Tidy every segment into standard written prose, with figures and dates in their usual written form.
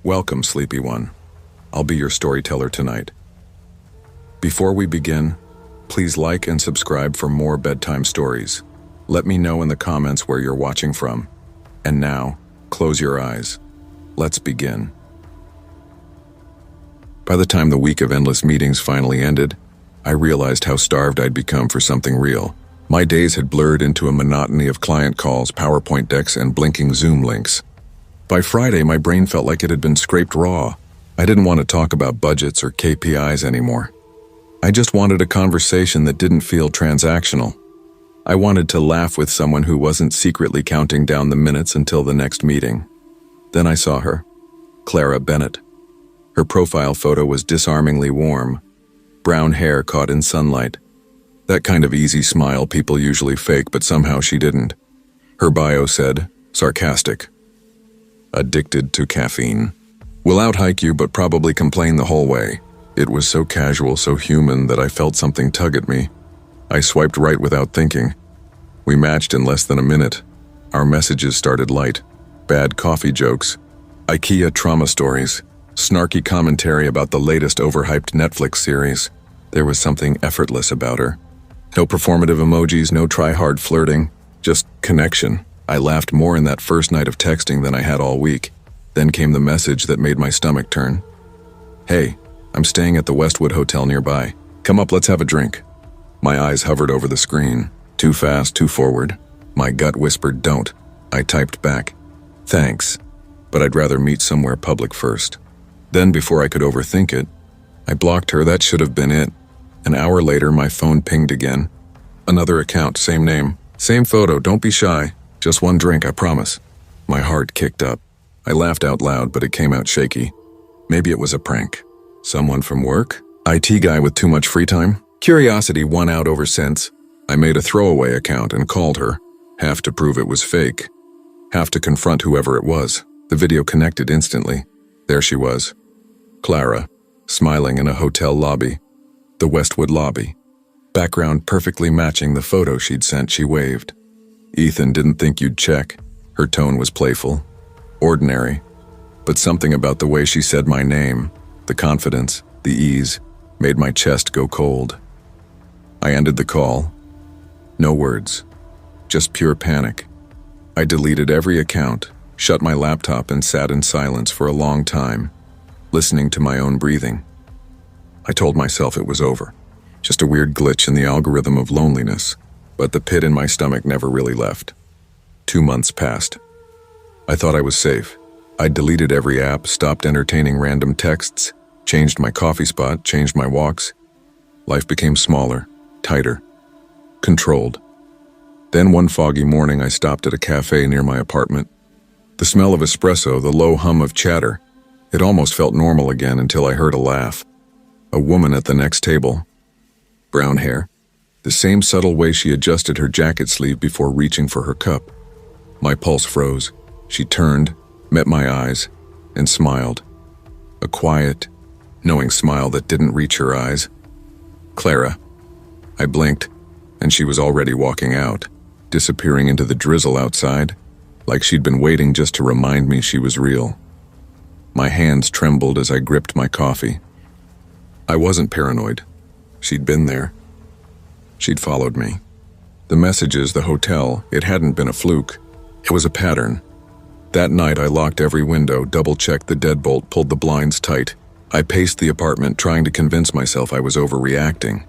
Welcome, sleepy one. I'll be your storyteller tonight. Before we begin, please like and subscribe for more bedtime stories. Let me know in the comments where you're watching from. And now, close your eyes. Let's begin. By the time the week of endless meetings finally ended, I realized how starved I'd become for something real. My days had blurred into a monotony of client calls, PowerPoint decks, and blinking Zoom links. By Friday, my brain felt like it had been scraped raw. I didn't want to talk about budgets or KPIs anymore. I just wanted a conversation that didn't feel transactional. I wanted to laugh with someone who wasn't secretly counting down the minutes until the next meeting. Then I saw her, Clara Bennett. Her profile photo was disarmingly warm, brown hair caught in sunlight. That kind of easy smile people usually fake, but somehow she didn't. Her bio said, sarcastic. Addicted to caffeine. Will out-hike you but probably complain the whole way. It was so casual, so human that I felt something tug at me. I swiped right without thinking. We matched in less than a minute. Our messages started light. Bad coffee jokes, IKEA trauma stories, snarky commentary about the latest overhyped Netflix series. There was something effortless about her. No performative emojis, no try-hard flirting, just connection. I laughed more in that first night of texting than I had all week. Then came the message that made my stomach turn. Hey, I'm staying at the Westwood Hotel nearby. Come up, let's have a drink. My eyes hovered over the screen. Too fast, too forward. My gut whispered, don't. I typed back, thanks, but I'd rather meet somewhere public first. Then, before I could overthink it, I blocked her. That should have been it. An hour later, my phone pinged again. Another account, same name, same photo, don't be shy. Just one drink, I promise. My heart kicked up. I laughed out loud, but it came out shaky. Maybe it was a prank. Someone from work? IT guy with too much free time? Curiosity won out over sense. I made a throwaway account and called her, half to prove it was fake, half to confront whoever it was. The video connected instantly. There she was. Clara, smiling in a hotel lobby. The Westwood lobby. Background perfectly matching the photo she'd sent. She waved. Ethan, didn't think you'd check. Her tone was playful, ordinary, but something about the way she said my name, the confidence, the ease, made my chest go cold. I ended the call. No words, just pure panic. I deleted every account, shut my laptop, and sat in silence for a long time, listening to my own breathing. I told myself it was over, just a weird glitch in the algorithm of loneliness. But the pit in my stomach never really left. 2 months passed. I thought I was safe. I deleted every app, stopped entertaining random texts, changed my coffee spot, changed my walks. Life became smaller, tighter, controlled. Then one foggy morning, I stopped at a cafe near my apartment. The smell of espresso, the low hum of chatter. It almost felt normal again until I heard a laugh. A woman at the next table. Brown hair. The same subtle way she adjusted her jacket sleeve before reaching for her cup. My pulse froze. She turned, met my eyes, and smiled. A quiet, knowing smile that didn't reach her eyes. Clara. I blinked, and she was already walking out, disappearing into the drizzle outside, like she'd been waiting just to remind me she was real. My hands trembled as I gripped my coffee. I wasn't paranoid. She'd been there. She'd followed me. The messages, the hotel, it hadn't been a fluke. It was a pattern. That night I locked every window, double-checked the deadbolt, pulled the blinds tight. I paced the apartment, trying to convince myself I was overreacting.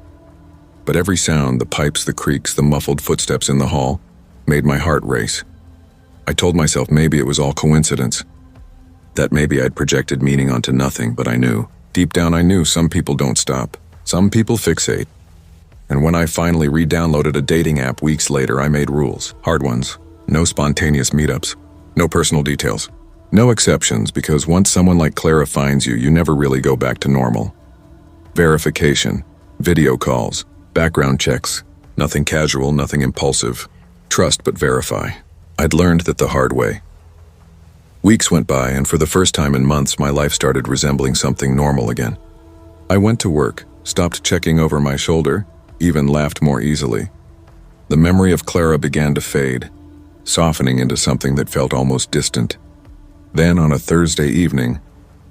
But every sound, the pipes, the creaks, the muffled footsteps in the hall, made my heart race. I told myself maybe it was all coincidence. That maybe I'd projected meaning onto nothing, but I knew. Deep down I knew some people don't stop. Some people fixate. And when I finally re-downloaded a dating app weeks later, I made rules. Hard ones. No spontaneous meetups. No personal details. No exceptions, because once someone like Clara finds you, you never really go back to normal. Verification. Video calls. Background checks. Nothing casual, nothing impulsive. Trust but verify. I'd learned that the hard way. Weeks went by, and for the first time in months, my life started resembling something normal again. I went to work, stopped checking over my shoulder, even laughed more easily. The memory of Clara began to fade, softening into something that felt almost distant. Then, on a Thursday evening,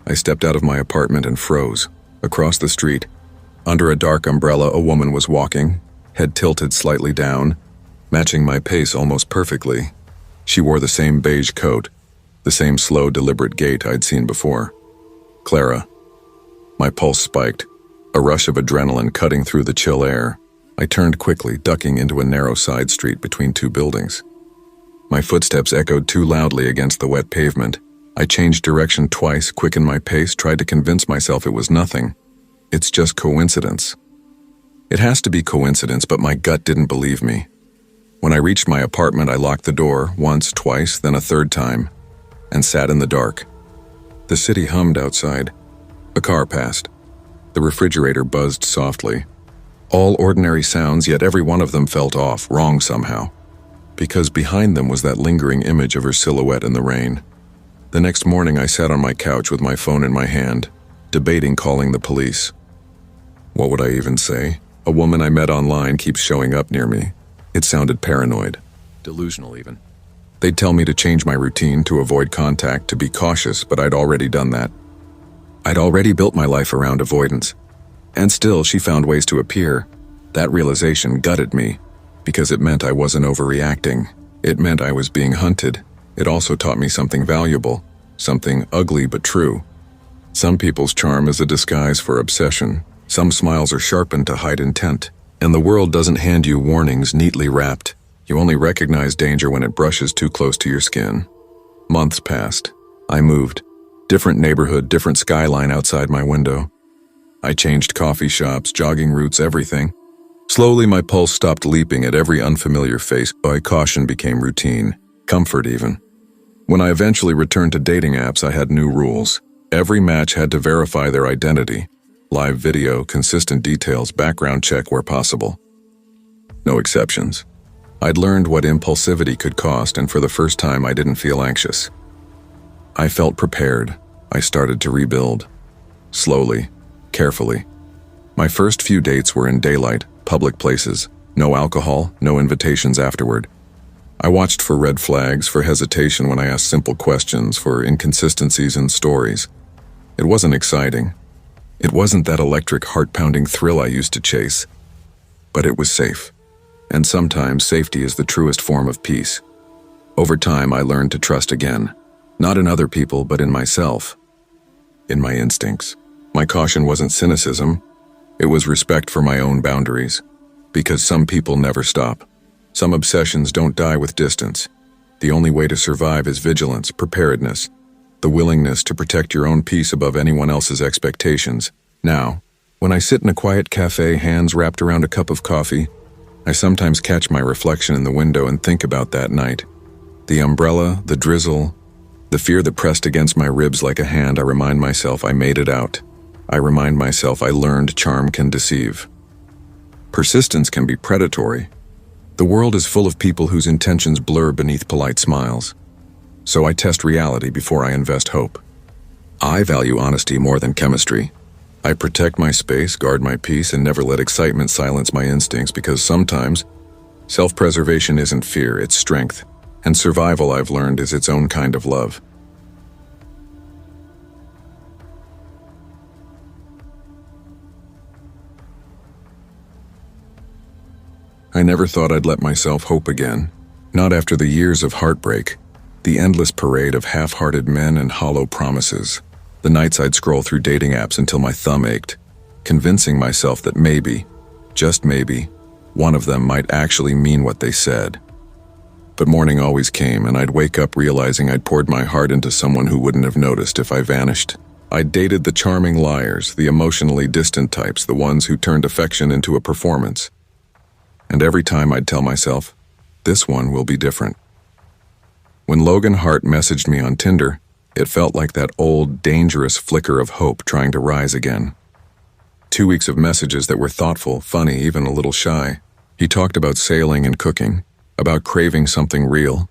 I stepped out of my apartment and froze. Across the street, under a dark umbrella, a woman was walking, head tilted slightly down, matching my pace almost perfectly. She wore the same beige coat, the same slow, deliberate gait I'd seen before. Clara. My pulse spiked, a rush of adrenaline cutting through the chill air. I turned quickly, ducking into a narrow side street between two buildings. My footsteps echoed too loudly against the wet pavement. I changed direction twice, quickened my pace, tried to convince myself it was nothing. It's just coincidence. It has to be coincidence, but my gut didn't believe me. When I reached my apartment, I locked the door, once, twice, then a third time, and sat in the dark. The city hummed outside. A car passed. The refrigerator buzzed softly. All ordinary sounds, yet every one of them felt off, wrong somehow. Because behind them was that lingering image of her silhouette in the rain. The next morning, I sat on my couch with my phone in my hand, debating calling the police. What would I even say? A woman I met online keeps showing up near me. It sounded paranoid. Delusional, even. They'd tell me to change my routine, to avoid contact, to be cautious, but I'd already done that. I'd already built my life around avoidance. And still, she found ways to appear. That realization gutted me, because it meant I wasn't overreacting. It meant I was being hunted. It also taught me something valuable, something ugly but true. Some people's charm is a disguise for obsession. Some smiles are sharpened to hide intent. And the world doesn't hand you warnings neatly wrapped. You only recognize danger when it brushes too close to your skin. Months passed. I moved. Different neighborhood, different skyline outside my window. I changed coffee shops, jogging routes, everything. Slowly, my pulse stopped leaping at every unfamiliar face. My caution became routine, comfort even. When I eventually returned to dating apps, I had new rules. Every match had to verify their identity. Live video, consistent details, background check where possible. No exceptions. I'd learned what impulsivity could cost, and for the first time I didn't feel anxious. I felt prepared. I started to rebuild. Slowly, carefully. My first few dates were in daylight, public places. No alcohol, no invitations afterward. I watched for red flags, for hesitation when I asked simple questions, for inconsistencies in stories. It wasn't exciting. It wasn't that electric, heart-pounding thrill I used to chase. But it was safe. And sometimes safety is the truest form of peace. Over time, I learned to trust again. Not in other people, but in myself. In my instincts. My caution wasn't cynicism. It was respect for my own boundaries. Because some people never stop. Some obsessions don't die with distance. The only way to survive is vigilance, preparedness, the willingness to protect your own peace above anyone else's expectations. Now, when I sit in a quiet cafe, hands wrapped around a cup of coffee, I sometimes catch my reflection in the window and think about that night. The umbrella, the drizzle, the fear that pressed against my ribs like a hand. I remind myself I made it out. I remind myself I learned charm can deceive. Persistence can be predatory. The world is full of people whose intentions blur beneath polite smiles. So I test reality before I invest hope. I value honesty more than chemistry. I protect my space, guard my peace, and never let excitement silence my instincts, because sometimes self-preservation isn't fear, it's strength. And survival, I've learned, is its own kind of love. I never thought I'd let myself hope again. Not after the years of heartbreak, the endless parade of half-hearted men and hollow promises. The nights I'd scroll through dating apps until my thumb ached, convincing myself that maybe, just maybe, one of them might actually mean what they said. But morning always came, and I'd wake up realizing I'd poured my heart into someone who wouldn't have noticed if I vanished. I'd dated the charming liars, the emotionally distant types, the ones who turned affection into a performance. And every time I'd tell myself, this one will be different. When Logan Hart messaged me on Tinder, it felt like that old, dangerous flicker of hope trying to rise again. 2 weeks of messages that were thoughtful, funny, even a little shy. He talked about sailing and cooking, about craving something real.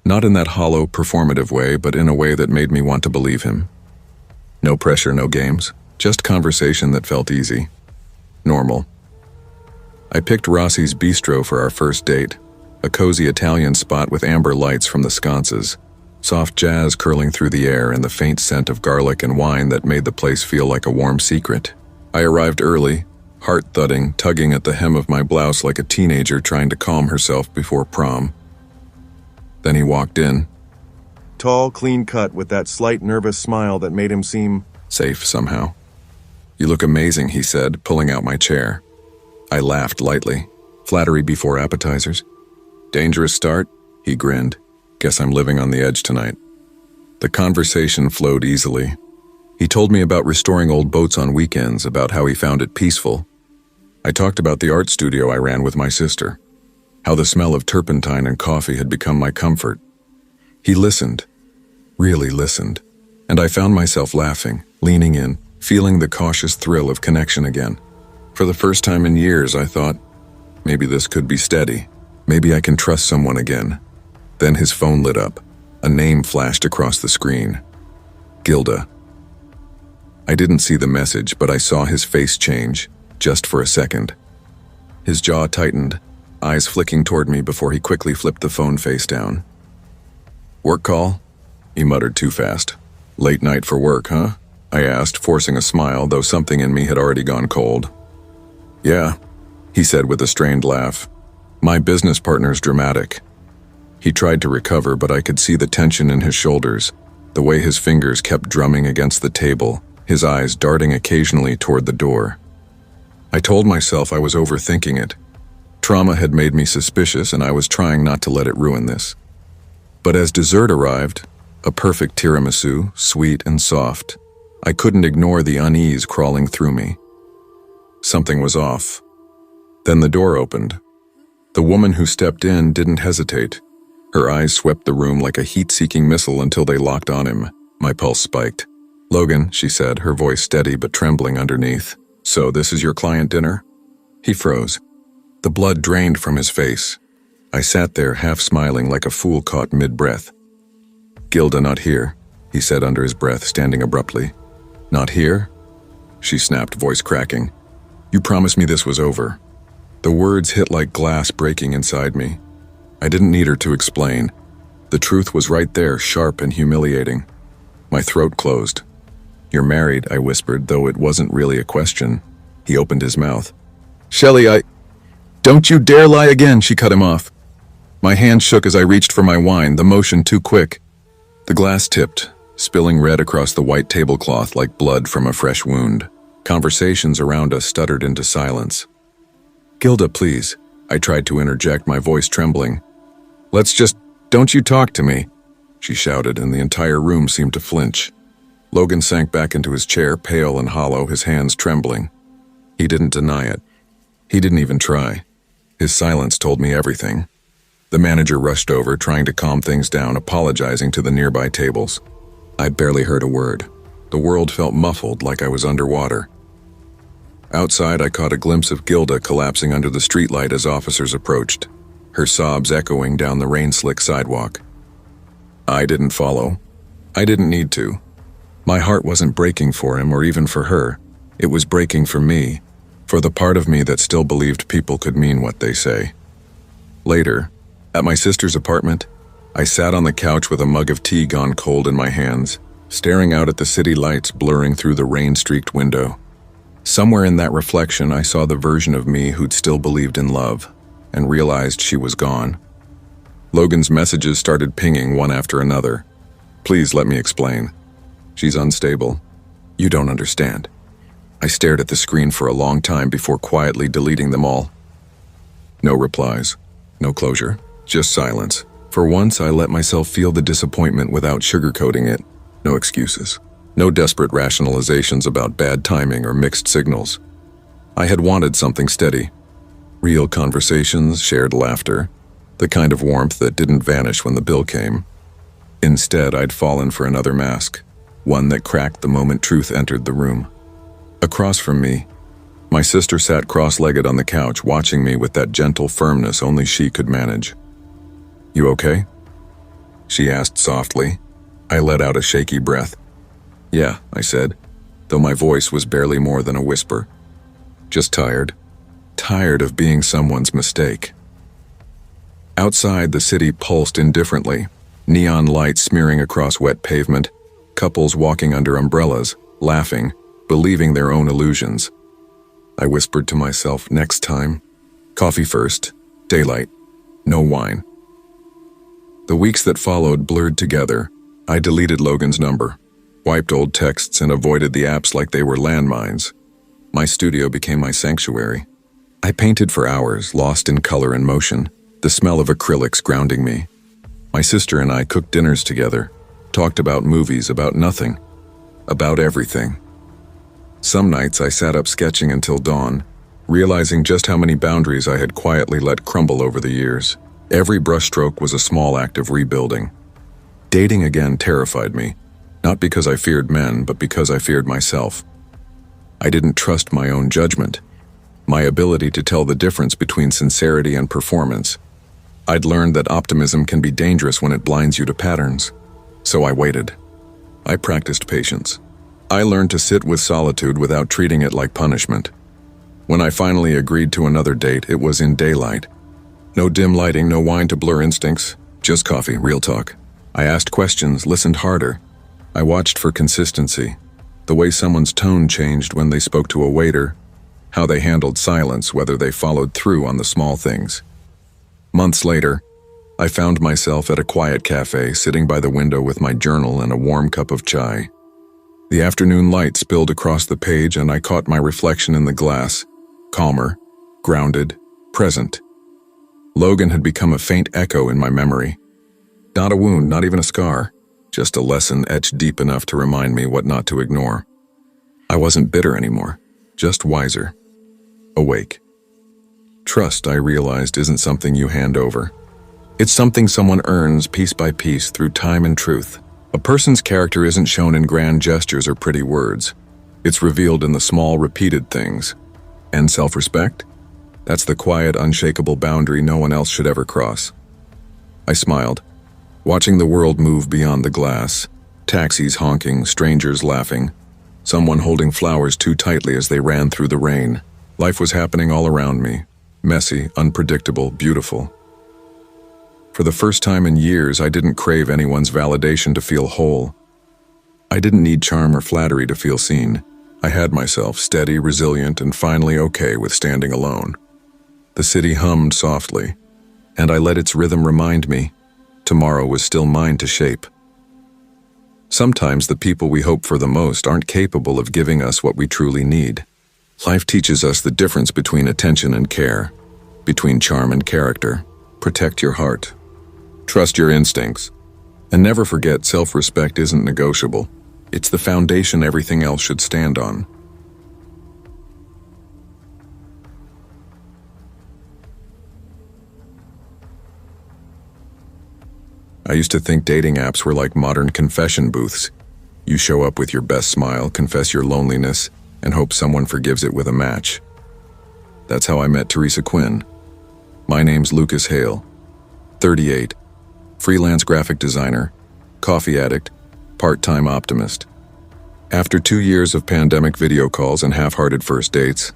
Not in that hollow, performative way, but in a way that made me want to believe him. No pressure, no games. Just conversation that felt easy. Normal. I picked Rossi's Bistro for our first date, a cozy Italian spot with amber lights from the sconces. soft jazz curling through the air and the faint scent of garlic and wine that made the place feel like a warm secret. I arrived early, heart thudding, tugging at the hem of my blouse like a teenager trying to calm herself before prom. Then he walked in. Tall, clean-cut, with that slight nervous smile that made him seem Safe somehow. "You look amazing," he said, pulling out my chair. I laughed lightly. Flattery before appetizers. "Dangerous start?" He grinned. "Guess I'm living on the edge tonight." The conversation flowed easily. He told me about restoring old boats on weekends, about how he found it peaceful. I talked about the art studio I ran with my sister, how the smell of turpentine and coffee had become my comfort. He listened, really listened, and I found myself laughing, leaning in, feeling the cautious thrill of connection again. For the first time in years, I thought, maybe this could be steady. Maybe I can trust someone again. Then his phone lit up. A name flashed across the screen. Gilda. I didn't see the message, but I saw his face change, just for a second. His jaw tightened, eyes flicking toward me before he quickly flipped the phone face down. "Work call?" He muttered too fast. "Late night for work, huh?" I asked, forcing a smile, though something in me had already gone cold. "Yeah," he said with a strained laugh. "My business partner's dramatic." He tried to recover, but I could see the tension in his shoulders, the way his fingers kept drumming against the table, his eyes darting occasionally toward the door. I told myself I was overthinking it. Trauma had made me suspicious, and I was trying not to let it ruin this. But as dessert arrived, a perfect tiramisu, sweet and soft, I couldn't ignore the unease crawling through me. Something was off. Then the door opened. The woman who stepped in didn't hesitate. Her eyes swept the room like a heat-seeking missile until they locked on him. My pulse spiked. "Logan," she said, her voice steady but trembling underneath. "So this is your client dinner?" He froze. The blood drained from his face. I sat there, half smiling like a fool caught mid-breath. "Gilda not here," he said under his breath, standing abruptly. "Not here?" She snapped, voice cracking. "You promised me this was over." The words hit like glass breaking inside me. I didn't need her to explain. The truth was right there, sharp and humiliating. My throat closed. "You're married," I whispered, though it wasn't really a question. He opened his mouth. "Shelley, Don't you dare lie again," she cut him off. My hand shook as I reached for my wine, the motion too quick. The glass tipped, spilling red across the white tablecloth like blood from a fresh wound. Conversations around us stuttered into silence. "Gilda, please," I tried to interject, my voice trembling. Don't you talk to me," she shouted, and the entire room seemed to flinch. Logan sank back into his chair, pale and hollow, his hands trembling. He didn't deny it. He didn't even try. His silence told me everything. The manager rushed over, trying to calm things down, apologizing to the nearby tables. I barely heard a word. The world felt muffled, like I was underwater. Outside, I caught a glimpse of Gilda collapsing under the streetlight as officers approached, her sobs echoing down the rain-slick sidewalk. I didn't follow. I didn't need to. My heart wasn't breaking for him or even for her. It was breaking for me, for the part of me that still believed people could mean what they say. Later, at my sister's apartment, I sat on the couch with a mug of tea gone cold in my hands, staring out at the city lights blurring through the rain-streaked window. Somewhere in that reflection, I saw the version of me who'd still believed in love, and realized she was gone. Logan's messages started pinging one after another. "Please let me explain. She's unstable. You don't understand." I stared at the screen for a long time before quietly deleting them all. No replies, no closure, just silence. For once, I let myself feel the disappointment without sugarcoating it. No excuses. No desperate rationalizations about bad timing or mixed signals. I had wanted something steady. Real conversations, shared laughter, the kind of warmth that didn't vanish when the bill came. Instead, I'd fallen for another mask, one that cracked the moment truth entered the room. Across from me, my sister sat cross-legged on the couch, watching me with that gentle firmness only she could manage. "You okay?" she asked softly. I let out a shaky breath. "Yeah," I said, though my voice was barely more than a whisper. "Just tired. Tired of being someone's mistake." Outside, the city pulsed indifferently. Neon lights smearing across wet pavement, couples walking under umbrellas, laughing, believing their own illusions. I whispered to myself, next time, coffee first, daylight, no wine. The weeks that followed blurred together. I deleted Logan's number, wiped old texts, and avoided the apps like they were landmines. My studio became my sanctuary. I painted for hours, lost in color and motion, the smell of acrylics grounding me. My sister and I cooked dinners together, talked about movies, about nothing, about everything. Some nights I sat up sketching until dawn, realizing just how many boundaries I had quietly let crumble over the years. Every brushstroke was a small act of rebuilding. Dating again terrified me, not because I feared men, but because I feared myself. I didn't trust my own judgment, my ability to tell the difference between sincerity and performance. I'd learned that optimism can be dangerous when it blinds you to patterns. So I waited. I practiced patience. I learned to sit with solitude without treating it like punishment. When I finally agreed to another date, it was in daylight. No dim lighting, no wine to blur instincts, just coffee, real talk. I asked questions, listened harder. I watched for consistency, the way someone's tone changed when they spoke to a waiter, how they handled silence, whether they followed through on the small things. Months later, I found myself at a quiet cafe, sitting by the window with my journal and a warm cup of chai. The afternoon light spilled across the page and I caught my reflection in the glass, calmer, grounded, present. Logan had become a faint echo in my memory. Not a wound, not even a scar, just a lesson etched deep enough to remind me what not to ignore. I wasn't bitter anymore, just wiser, awake. Trust, I realized, isn't something you hand over. It's something someone earns piece by piece through time and truth. A person's character isn't shown in grand gestures or pretty words. It's revealed in the small, repeated things. And self-respect? That's the quiet, unshakable boundary no one else should ever cross. I smiled, watching the world move beyond the glass. Taxis honking, strangers laughing, someone holding flowers too tightly as they ran through the rain. Life was happening all around me, messy, unpredictable, beautiful. For the first time in years, I didn't crave anyone's validation to feel whole. I didn't need charm or flattery to feel seen. I had myself, steady, resilient, and finally okay with standing alone. The city hummed softly, and I let its rhythm remind me tomorrow was still mine to shape. Sometimes the people we hope for the most aren't capable of giving us what we truly need. Life teaches us the difference between attention and care, between charm and character. Protect your heart. Trust your instincts. And never forget, self-respect isn't negotiable. It's the foundation everything else should stand on. I used to think dating apps were like modern confession booths. You show up with your best smile, confess your loneliness, and hope someone forgives it with a match. That's how I met Teresa Quinn. My name's Lucas Hale, 38, freelance graphic designer, coffee addict, part-time optimist. After 2 years of pandemic video calls and half-hearted first dates,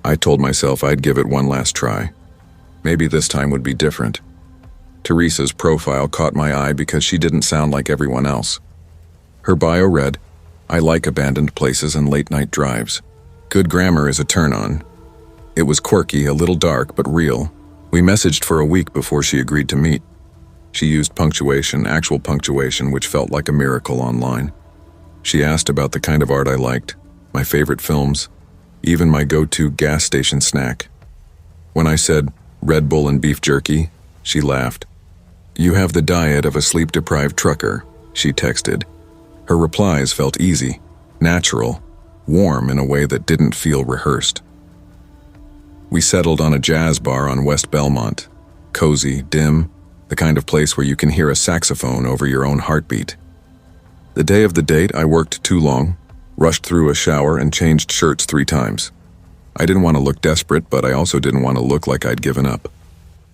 I told myself I'd give it one last try. Maybe this time would be different. Teresa's profile caught my eye because she didn't sound like everyone else. Her bio read, "I like abandoned places and late-night drives." Good grammar is a turn-on. It was quirky, a little dark, but real. We messaged for a week before she agreed to meet. She used punctuation, actual punctuation, which felt like a miracle online. She asked about the kind of art I liked, my favorite films, even my go-to gas station snack. When I said, Red Bull and beef jerky, she laughed. "You have the diet of a sleep-deprived trucker," she texted. Her replies felt easy, natural, warm in a way that didn't feel rehearsed. We settled on a jazz bar on West Belmont. Cozy, dim, the kind of place where you can hear a saxophone over your own heartbeat. The day of the date, I worked too long, rushed through a shower, and changed shirts 3 times. I didn't want to look desperate, but I also didn't want to look like I'd given up.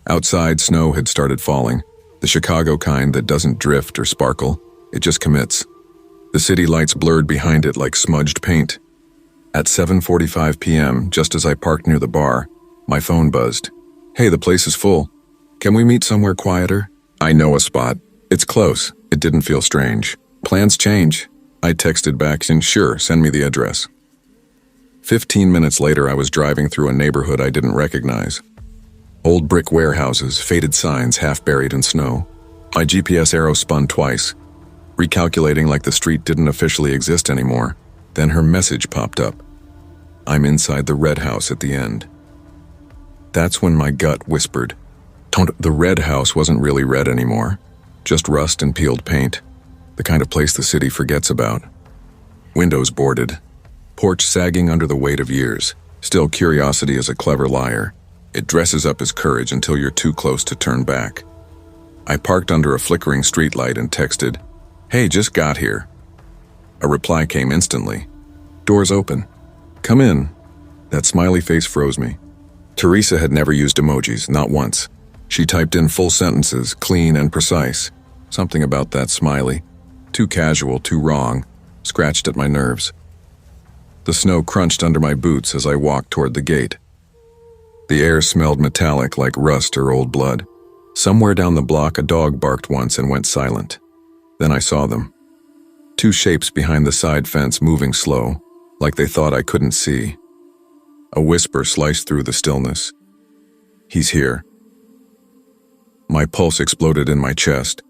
Outside, snow had started falling, the Chicago kind that doesn't drift or sparkle, it just commits. The city lights blurred behind it like smudged paint. At 7:45 p.m., just as I parked near the bar, my phone buzzed. "Hey, the place is full. Can we meet somewhere quieter?" "I know a spot. It's close. It didn't feel strange. Plans change. I texted back and sure, send me the address. 15 minutes later, I was driving through a neighborhood I didn't recognize. Old brick warehouses, faded signs half buried in snow. My GPS arrow spun twice, recalculating like the street didn't officially exist anymore. Then her message popped up. I'm inside the red house at the end. That's when my gut whispered. The red house wasn't really red anymore. Just rust and peeled paint. The kind of place the city forgets about. Windows boarded. Porch sagging under the weight of years. Still, curiosity is a clever liar. It dresses up as courage until you're too close to turn back. I parked under a flickering streetlight and texted, "Hey, just got here." A reply came instantly. "Doors open. Come in." That smiley face froze me. Teresa had never used emojis, not once. She typed in full sentences, clean and precise. Something about that smiley. Too casual, too wrong. Scratched at my nerves. The snow crunched under my boots as I walked toward the gate. The air smelled metallic like rust or old blood. Somewhere down the block, a dog barked once and went silent. Then I saw them. Two shapes behind the side fence moving slow, like they thought I couldn't see. A whisper sliced through the stillness. He's here. My pulse exploded in my chest.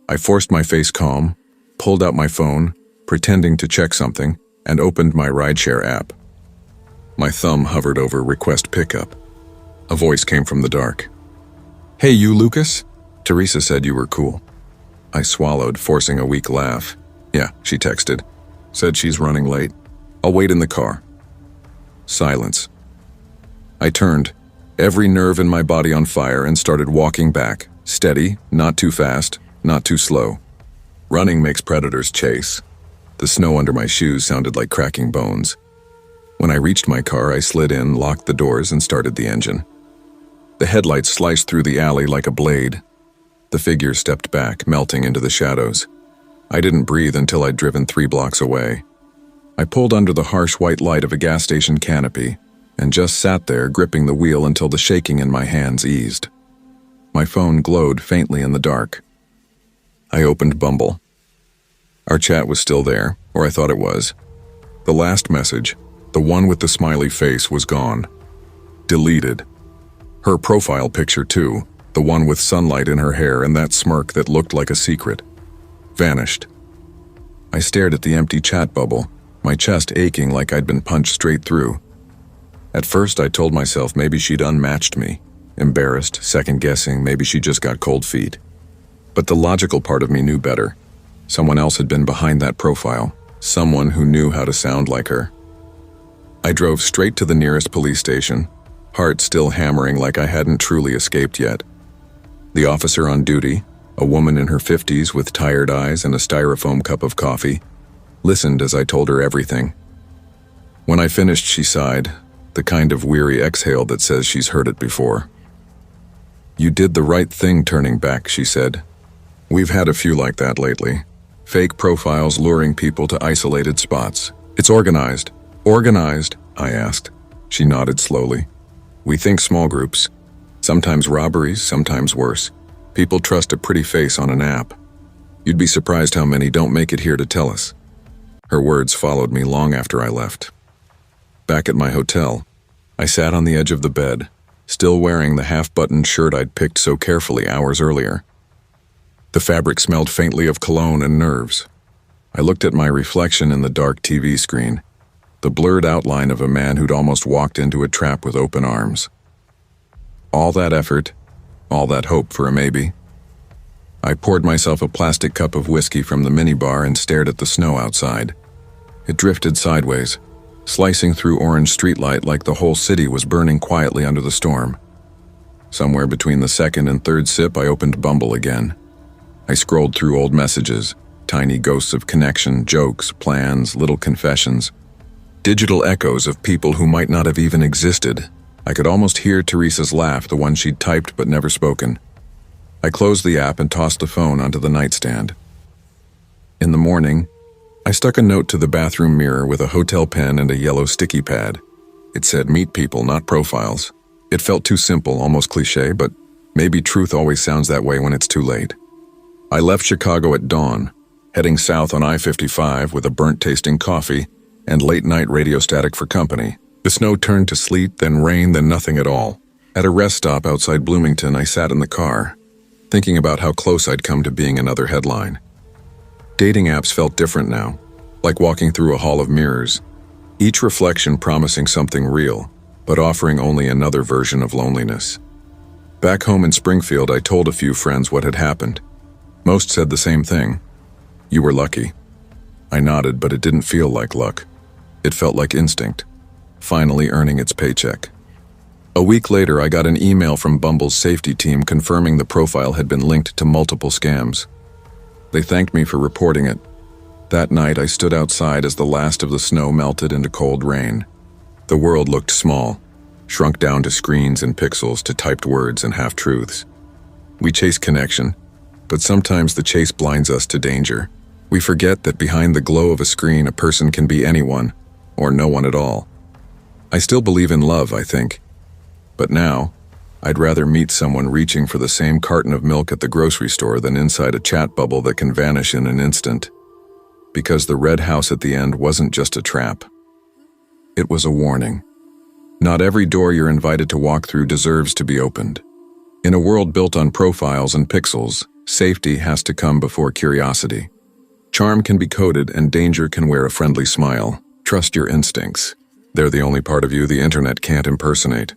I forced my face calm, pulled out my phone, pretending to check something, and opened my rideshare app. My thumb hovered over request pickup. A voice came from the dark. "Hey, you, Lucas? Teresa said you were cool." I swallowed, forcing a weak laugh. "Yeah," she texted. "Said she's running late. I'll wait in the car." Silence. I turned, every nerve in my body on fire, and started walking back, steady, not too fast, not too slow. Running makes predators chase. The snow under my shoes sounded like cracking bones. When I reached my car, I slid in, locked the doors, and started the engine. The headlights sliced through the alley like a blade. The figure stepped back, melting into the shadows. I didn't breathe until I'd driven 3 blocks away. I pulled under the harsh white light of a gas station canopy and just sat there, gripping the wheel until the shaking in my hands eased. My phone glowed faintly in the dark. I opened Bumble. Our chat was still there, or I thought it was. The last message, the one with the smiley face, was gone. Deleted. Her profile picture too, the one with sunlight in her hair and that smirk that looked like a secret. Vanished. I stared at the empty chat bubble, my chest aching like I'd been punched straight through. At first I told myself maybe she'd unmatched me, embarrassed, second-guessing, maybe she just got cold feet. But the logical part of me knew better. Someone else had been behind that profile, someone who knew how to sound like her. I drove straight to the nearest police station, heart still hammering like I hadn't truly escaped yet. The officer on duty, a woman in her 50s with tired eyes and a styrofoam cup of coffee, listened as I told her everything. When I finished, she sighed, the kind of weary exhale that says she's heard it before. "You did the right thing turning back," she said. "We've had a few like that lately. Fake profiles luring people to isolated spots. It's organized." "Organized?" I asked. She nodded slowly. "We think small groups. Sometimes robberies, sometimes worse. People trust a pretty face on an app. You'd be surprised how many don't make it here to tell us." Her words followed me long after I left. Back at my hotel, I sat on the edge of the bed, still wearing the half-buttoned shirt I'd picked so carefully hours earlier. The fabric smelled faintly of cologne and nerves. I looked at my reflection in the dark TV screen, the blurred outline of a man who'd almost walked into a trap with open arms. All that effort, all that hope for a maybe. I poured myself a plastic cup of whiskey from the minibar and stared at the snow outside. It drifted sideways, slicing through orange streetlight like the whole city was burning quietly under the storm. Somewhere between the second and third sip, I opened Bumble again. I scrolled through old messages, tiny ghosts of connection, jokes, plans, little confessions. Digital echoes of people who might not have even existed. I could almost hear Teresa's laugh, the one she'd typed but never spoken. I closed the app and tossed the phone onto the nightstand. In the morning, I stuck a note to the bathroom mirror with a hotel pen and a yellow sticky pad. It said, "Meet people, not profiles." It felt too simple, almost cliché, but maybe truth always sounds that way when it's too late. I left Chicago at dawn, heading south on I-55 with a burnt-tasting coffee and late-night radio static for company. The snow turned to sleet, then rain, then nothing at all. At a rest stop outside Bloomington, I sat in the car, thinking about how close I'd come to being another headline. Dating apps felt different now, like walking through a hall of mirrors, each reflection promising something real, but offering only another version of loneliness. Back home in Springfield, I told a few friends what had happened. Most said the same thing. You were lucky. I nodded, but it didn't feel like luck. It felt like instinct, finally earning its paycheck. A week later, I got an email from Bumble's safety team confirming the profile had been linked to multiple scams. They thanked me for reporting it. That night, I stood outside as the last of the snow melted into cold rain. The world looked small, shrunk down to screens and pixels, to typed words and half-truths. We chase connection, but sometimes the chase blinds us to danger. We forget that behind the glow of a screen, a person can be anyone, or no one at all. I still believe in love, I think. But now, I'd rather meet someone reaching for the same carton of milk at the grocery store than inside a chat bubble that can vanish in an instant. Because the red house at the end wasn't just a trap. It was a warning. Not every door you're invited to walk through deserves to be opened. In a world built on profiles and pixels, safety has to come before curiosity. Charm can be coded and danger can wear a friendly smile. Trust your instincts. They're the only part of you the internet can't impersonate.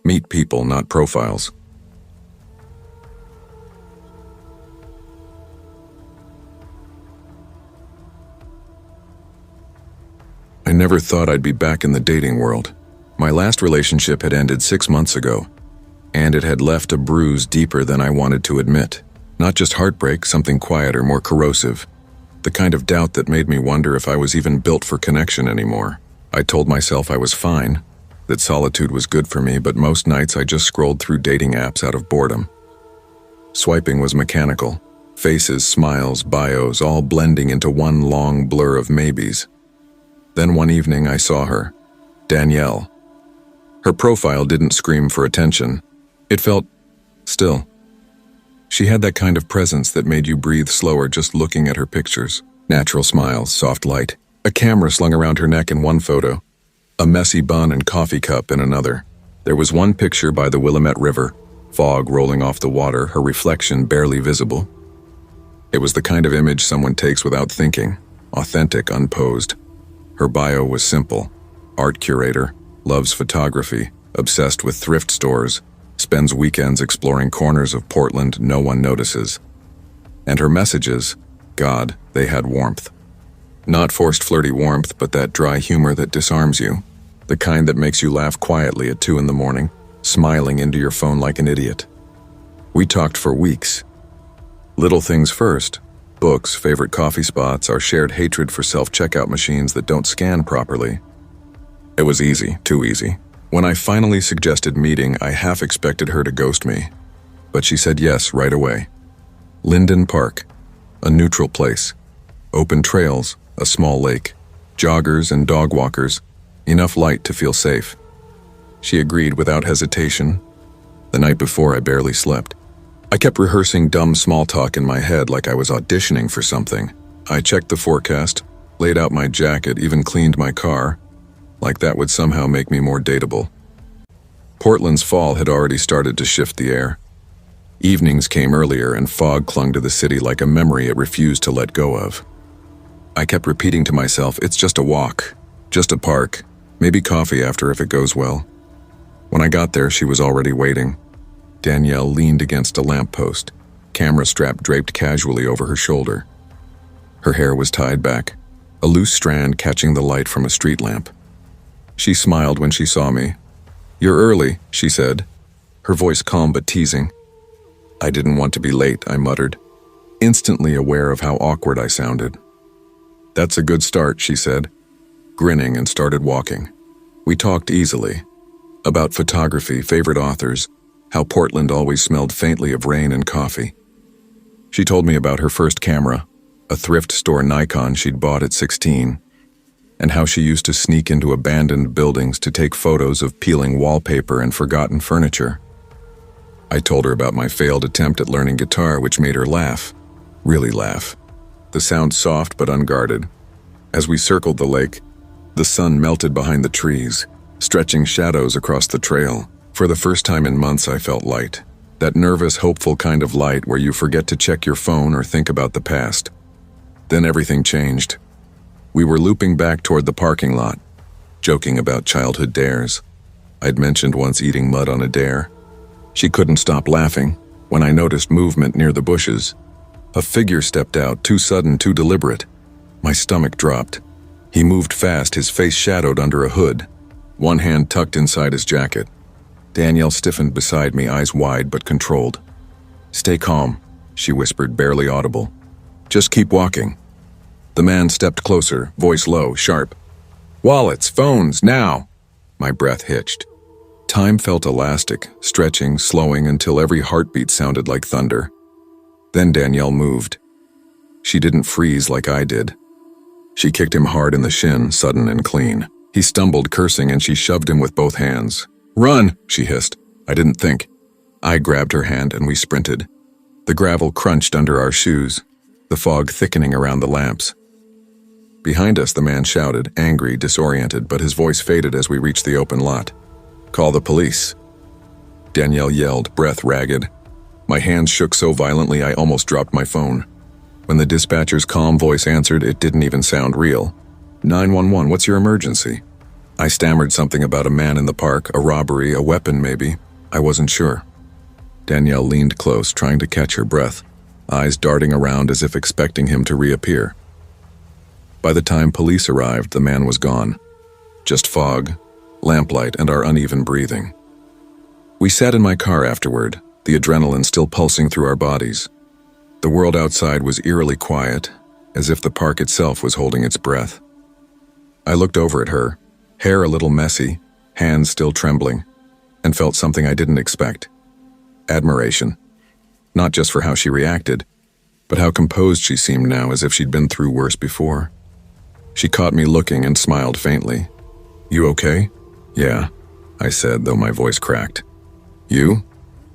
Meet people, not profiles. I never thought I'd be back in the dating world. My last relationship had ended 6 months ago, and it had left a bruise deeper than I wanted to admit. Not just heartbreak, something quieter, more corrosive. The kind of doubt that made me wonder if I was even built for connection anymore. I told myself I was fine, that solitude was good for me, but most nights I just scrolled through dating apps out of boredom. Swiping was mechanical. Faces, smiles, bios, all blending into one long blur of maybes. Then one evening I saw her, Danielle. Her profile didn't scream for attention. It felt still. She had that kind of presence that made you breathe slower just looking at her pictures. Natural smiles, soft light, a camera slung around her neck in one photo, a messy bun and coffee cup in another. There was one picture by the Willamette River, fog rolling off the water, her reflection barely visible. It was the kind of image someone takes without thinking, authentic, unposed. Her bio was simple. Art curator, loves photography, obsessed with thrift stores, spends weekends exploring corners of Portland no one notices. And her messages, God, they had warmth. Not forced flirty warmth, but that dry humor that disarms you. The kind that makes you laugh quietly at 2 a.m, smiling into your phone like an idiot. We talked for weeks. Little things first. Books, favorite coffee spots, our shared hatred for self-checkout machines that don't scan properly. It was easy, too easy. When I finally suggested meeting, I half expected her to ghost me. But she said yes right away. Linden Park, a neutral place. Open trails, a small lake. Joggers and dog walkers, enough light to feel safe. She agreed without hesitation. The night before, I barely slept. I kept rehearsing dumb small talk in my head like I was auditioning for something. I checked the forecast, laid out my jacket, even cleaned my car, like that would somehow make me more dateable. Portland's fall had already started to shift the air. Evenings came earlier and fog clung to the city like a memory it refused to let go of. I kept repeating to myself, it's just a walk, just a park, maybe coffee after if it goes well. When I got there, she was already waiting. Danielle leaned against a lamppost, camera strap draped casually over her shoulder. Her hair was tied back, a loose strand catching the light from a street lamp. She smiled when she saw me. "You're early," she said, her voice calm but teasing. I didn't want to be late, I muttered, instantly aware of how awkward I sounded. "That's a good start," she said, grinning, and started walking. We talked easily. About photography, favorite authors, how Portland always smelled faintly of rain and coffee. She told me about her first camera, a thrift store Nikon she'd bought at 16, and how she used to sneak into abandoned buildings to take photos of peeling wallpaper and forgotten furniture. I told her about my failed attempt at learning guitar, which made her laugh. Really laugh. The sound soft but unguarded. As we circled the lake, the sun melted behind the trees, stretching shadows across the trail. For the first time in months, I felt light. That nervous, hopeful kind of light where you forget to check your phone or think about the past. Then everything changed. We were looping back toward the parking lot, joking about childhood dares. I'd mentioned once eating mud on a dare. She couldn't stop laughing when I noticed movement near the bushes. A figure stepped out, too sudden, too deliberate. My stomach dropped. He moved fast, his face shadowed under a hood, one hand tucked inside his jacket. Danielle stiffened beside me, eyes wide but controlled. "Stay calm," she whispered, barely audible. "Just keep walking." The man stepped closer, voice low, sharp. "Wallets, phones, now!" My breath hitched. Time felt elastic, stretching, slowing until every heartbeat sounded like thunder. Then Danielle moved. She didn't freeze like I did. She kicked him hard in the shin, sudden and clean. He stumbled, cursing, and she shoved him with both hands. "Run!" she hissed. I didn't think. I grabbed her hand and we sprinted. The gravel crunched under our shoes, the fog thickening around the lamps. Behind us, the man shouted, angry, disoriented, but his voice faded as we reached the open lot. "Call the police." Danielle yelled, breath ragged. My hands shook so violently I almost dropped my phone. When the dispatcher's calm voice answered, it didn't even sound real. 911, what's your emergency? I stammered something about a man in the park, a robbery, a weapon maybe. I wasn't sure. Danielle leaned close, trying to catch her breath, eyes darting around as if expecting him to reappear. By the time police arrived, the man was gone. Just fog, lamplight, and our uneven breathing. We sat in my car afterward, the adrenaline still pulsing through our bodies. The world outside was eerily quiet, as if the park itself was holding its breath. I looked over at her, hair a little messy, hands still trembling, and felt something I didn't expect. Admiration. Not just for how she reacted, but how composed she seemed now, as if she'd been through worse before. She caught me looking and smiled faintly. "You okay?" "Yeah," I said, though my voice cracked. "You?"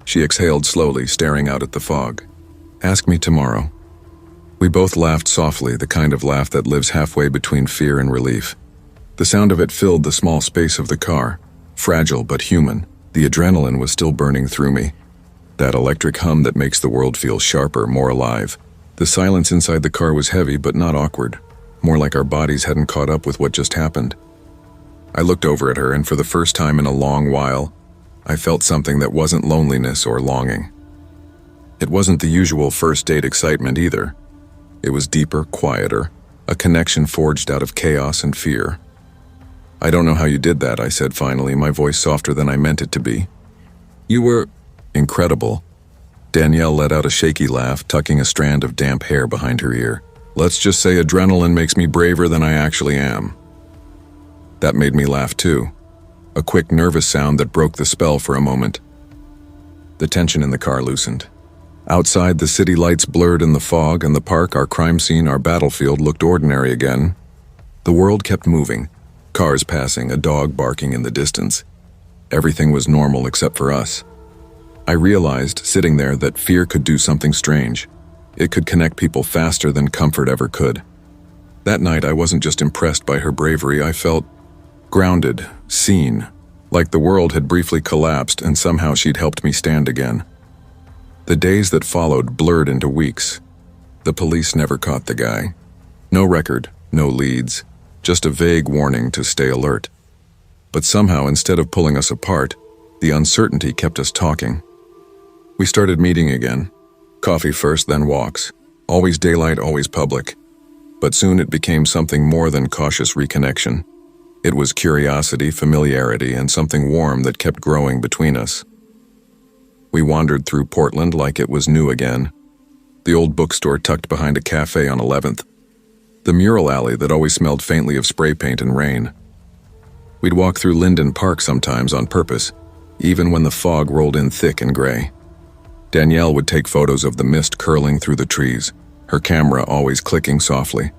She exhaled slowly, staring out at the fog. "Ask me tomorrow." We both laughed softly, the kind of laugh that lives halfway between fear and relief. The sound of it filled the small space of the car, fragile but human. The adrenaline was still burning through me. That electric hum that makes the world feel sharper, more alive. The silence inside the car was heavy but not awkward, more like our bodies hadn't caught up with what just happened. I looked over at her, and for the first time in a long while, I felt something that wasn't loneliness or longing. It wasn't the usual first date excitement either. It was deeper, quieter, a connection forged out of chaos and fear. "I don't know how you did that," I said finally, my voice softer than I meant it to be. "You were incredible." Danielle let out a shaky laugh, tucking a strand of damp hair behind her ear. "Let's just say adrenaline makes me braver than I actually am." That made me laugh too. A quick, nervous sound that broke the spell for a moment. The tension in the car loosened. Outside, the city lights blurred in the fog, and the park, our crime scene, our battlefield, looked ordinary again. The world kept moving. Cars passing, a dog barking in the distance. Everything was normal except for us. I realized, sitting there, that fear could do something strange. It could connect people faster than comfort ever could. That night, I wasn't just impressed by her bravery, I felt grounded, seen, like the world had briefly collapsed and somehow she'd helped me stand again. The days that followed blurred into weeks. The police never caught the guy. No record, no leads, just a vague warning to stay alert. But somehow, instead of pulling us apart, the uncertainty kept us talking. We started meeting again. Coffee first, then walks. Always daylight, always public. But soon it became something more than cautious reconnection. It was curiosity, familiarity, and something warm that kept growing between us. We wandered through Portland like it was new again. The old bookstore tucked behind a cafe on 11th. The mural alley that always smelled faintly of spray paint and rain. We'd walk through Linden Park sometimes on purpose, even when the fog rolled in thick and gray. Danielle would take photos of the mist curling through the trees, her camera always clicking softly.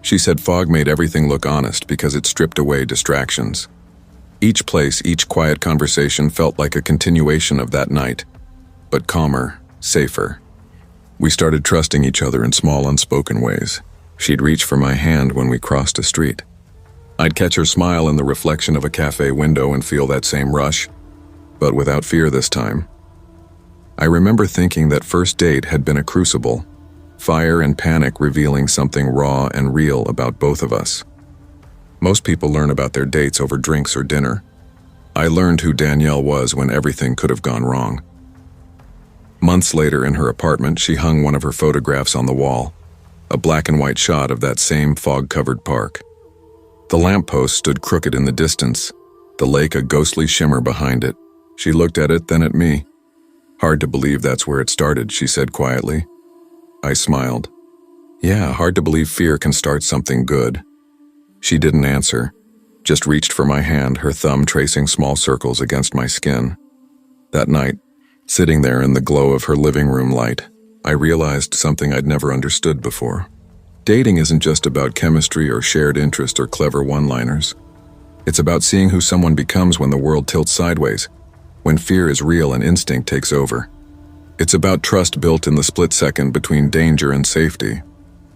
She said fog made everything look honest because it stripped away distractions. Each place, each quiet conversation felt like a continuation of that night, but calmer, safer. We started trusting each other in small, unspoken ways. She'd reach for my hand when we crossed a street. I'd catch her smile in the reflection of a cafe window and feel that same rush, but without fear this time. I remember thinking that first date had been a crucible, fire and panic revealing something raw and real about both of us. Most people learn about their dates over drinks or dinner. I learned who Danielle was when everything could have gone wrong. Months later in her apartment, she hung one of her photographs on the wall, a black and white shot of that same fog-covered park. The lamppost stood crooked in the distance, the lake a ghostly shimmer behind it. She looked at it, then at me. "Hard to believe that's where it started," she said quietly. I smiled. "Yeah, hard to believe fear can start something good." She didn't answer, just reached for my hand, her thumb tracing small circles against my skin. That night, sitting there in the glow of her living room light, I realized something I'd never understood before. Dating isn't just about chemistry or shared interest or clever one-liners. It's about seeing who someone becomes when the world tilts sideways, when fear is real and instinct takes over. It's about trust built in the split second between danger and safety.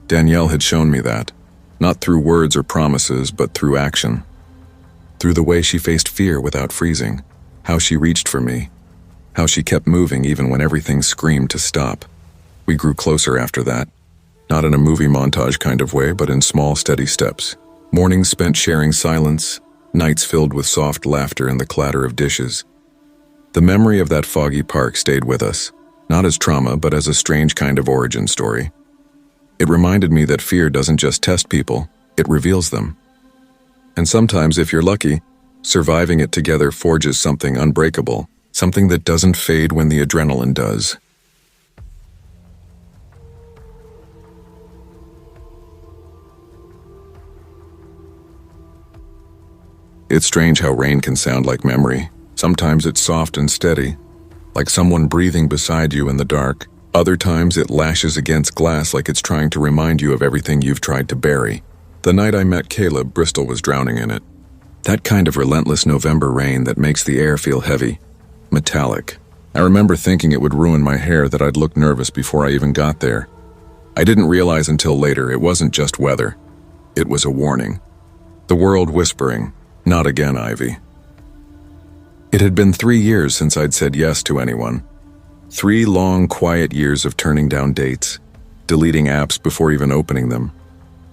Danielle had shown me that, not through words or promises, but through action. Through the way she faced fear without freezing, how she reached for me, how she kept moving even when everything screamed to stop. We grew closer after that, not in a movie montage kind of way, but in small, steady steps. Mornings spent sharing silence, nights filled with soft laughter and the clatter of dishes. The memory of that foggy park stayed with us, not as trauma, but as a strange kind of origin story. It reminded me that fear doesn't just test people, it reveals them. And sometimes, if you're lucky, surviving it together forges something unbreakable, something that doesn't fade when the adrenaline does. It's strange how rain can sound like memory. Sometimes it's soft and steady, like someone breathing beside you in the dark. Other times it lashes against glass like it's trying to remind you of everything you've tried to bury. The night I met Caleb, Bristol was drowning in it. That kind of relentless November rain that makes the air feel heavy, metallic. I remember thinking it would ruin my hair, that I'd look nervous before I even got there. I didn't realize until later it wasn't just weather. It was a warning. The world whispering, "Not again, Ivy." It had been 3 years since I'd said yes to anyone. 3 long, quiet years of turning down dates, deleting apps before even opening them,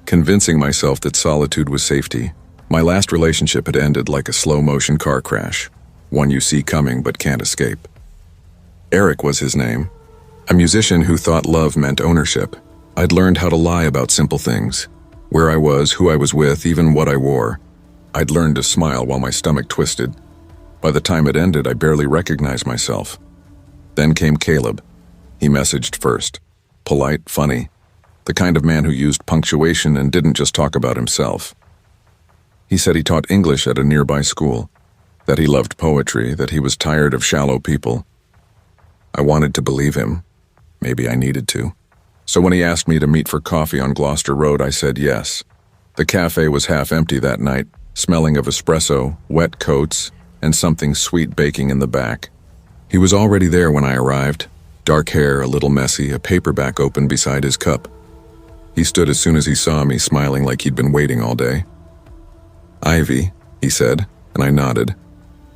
convincing myself that solitude was safety. My last relationship had ended like a slow-motion car crash, one you see coming but can't escape. Eric was his name, a musician who thought love meant ownership. I'd learned how to lie about simple things, where I was, who I was with, even what I wore. I'd learned to smile while my stomach twisted. By the time it ended, I barely recognized myself. Then came Caleb. He messaged first. Polite, funny. The kind of man who used punctuation and didn't just talk about himself. He said he taught English at a nearby school, that he loved poetry, that he was tired of shallow people. I wanted to believe him. Maybe I needed to. So when he asked me to meet for coffee on Gloucester Road, I said yes. The cafe was half empty that night, smelling of espresso, wet coats, and something sweet baking in the back. He was already there when I arrived. Dark hair, a little messy, a paperback open beside his cup. He stood as soon as he saw me, smiling like he'd been waiting all day. "Ivy," he said, and I nodded.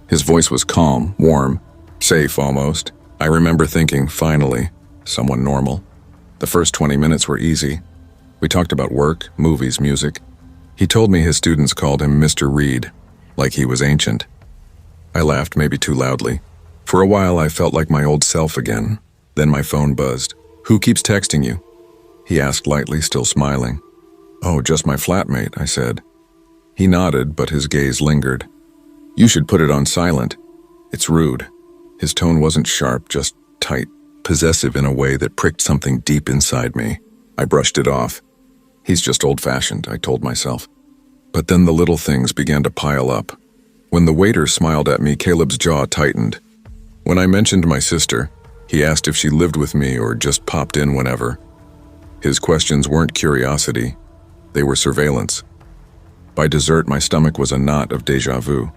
His voice was calm, warm, safe almost. I remember thinking, finally, someone normal. The first 20 minutes were easy. We talked about work, movies, music. He told me his students called him Mr. Reed, like he was ancient. I laughed, maybe too loudly. For a while, I felt like my old self again. Then my phone buzzed. "Who keeps texting you?" He asked lightly, still smiling. "Oh, just my flatmate," I said. He nodded, but his gaze lingered. "You should put it on silent. It's rude." His tone wasn't sharp, just tight, possessive in a way that pricked something deep inside me. I brushed it off. He's just old-fashioned, I told myself. But then the little things began to pile up. When the waiter smiled at me, Caleb's jaw tightened. When I mentioned my sister, he asked if she lived with me or just popped in whenever. His questions weren't curiosity, they were surveillance. By dessert, my stomach was a knot of déjà vu.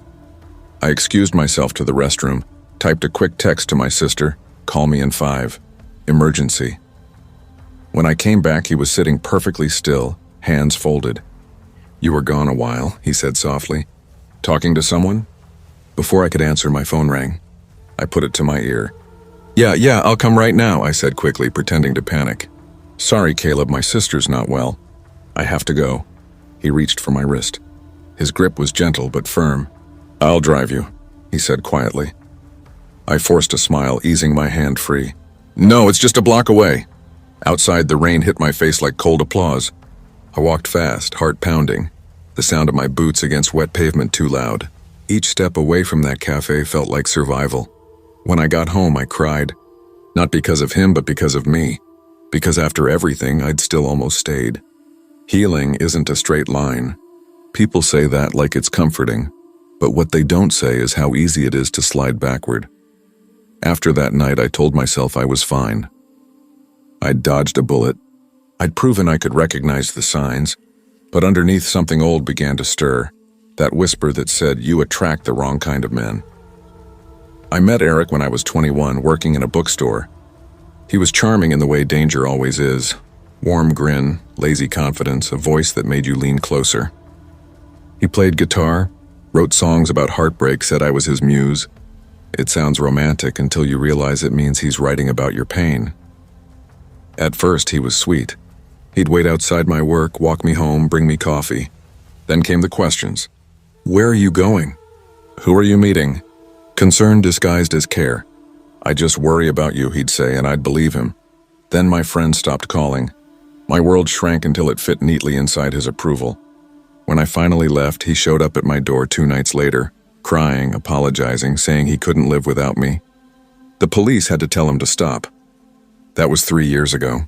I excused myself to the restroom, typed a quick text to my sister, "Call me in 5. Emergency." When I came back, he was sitting perfectly still, hands folded. "You were gone a while," he said softly. "Talking to someone?" Before I could answer, my phone rang. I put it to my ear. Yeah, I'll come right now," I said quickly, pretending to panic. "Sorry, Caleb, my sister's not well. I have to go." He reached for my wrist. His grip was gentle but firm. "I'll drive you," he said quietly. I forced a smile, easing my hand free. "No, it's just a block away." Outside, the rain hit my face like cold applause. I walked fast, heart pounding, the sound of my boots against wet pavement too loud. Each step away from that cafe felt like survival. When I got home, I cried. Not because of him, but because of me. Because after everything, I'd still almost stayed. Healing isn't a straight line. People say that like it's comforting, but what they don't say is how easy it is to slide backward. After that night, I told myself I was fine. I'd dodged a bullet. I'd proven I could recognize the signs, but underneath something old began to stir, that whisper that said, "You attract the wrong kind of men." I met Eric when I was 21, working in a bookstore. He was charming in the way danger always is. Warm grin, lazy confidence, a voice that made you lean closer. He played guitar, wrote songs about heartbreak, said I was his muse. It sounds romantic until you realize it means he's writing about your pain. At first, he was sweet. He'd wait outside my work, walk me home, bring me coffee. Then came the questions. "Where are you going? Who are you meeting?" Concern disguised as care. "I just worry about you," he'd say, and I'd believe him. Then my friend stopped calling. My world shrank until it fit neatly inside his approval. When I finally left, he showed up at my door 2 nights later, crying, apologizing, saying he couldn't live without me. The police had to tell him to stop. That was 3 years ago.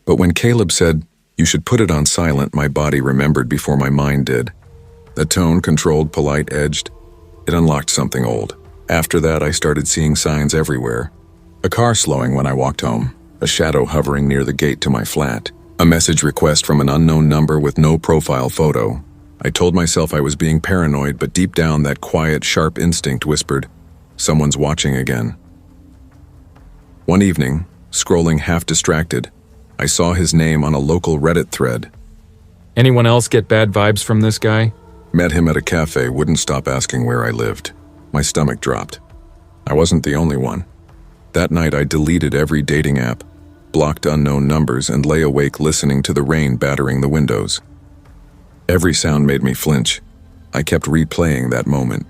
But when Caleb said, "You should put it on silent," my body remembered before my mind did. The tone, controlled, polite, edged. It unlocked something old. After that, I started seeing signs everywhere. A car slowing when I walked home, a shadow hovering near the gate to my flat, a message request from an unknown number with no profile photo. I told myself I was being paranoid, but deep down that quiet, sharp instinct whispered, "Someone's watching again." One evening, scrolling half distracted, I saw his name on a local Reddit thread. "Anyone else get bad vibes from this guy?" Met him at a cafe, wouldn't stop asking where I lived. My stomach dropped. I wasn't the only one. That night I deleted every dating app, blocked unknown numbers, and lay awake listening to the rain battering the windows. Every sound made me flinch. I kept replaying that moment.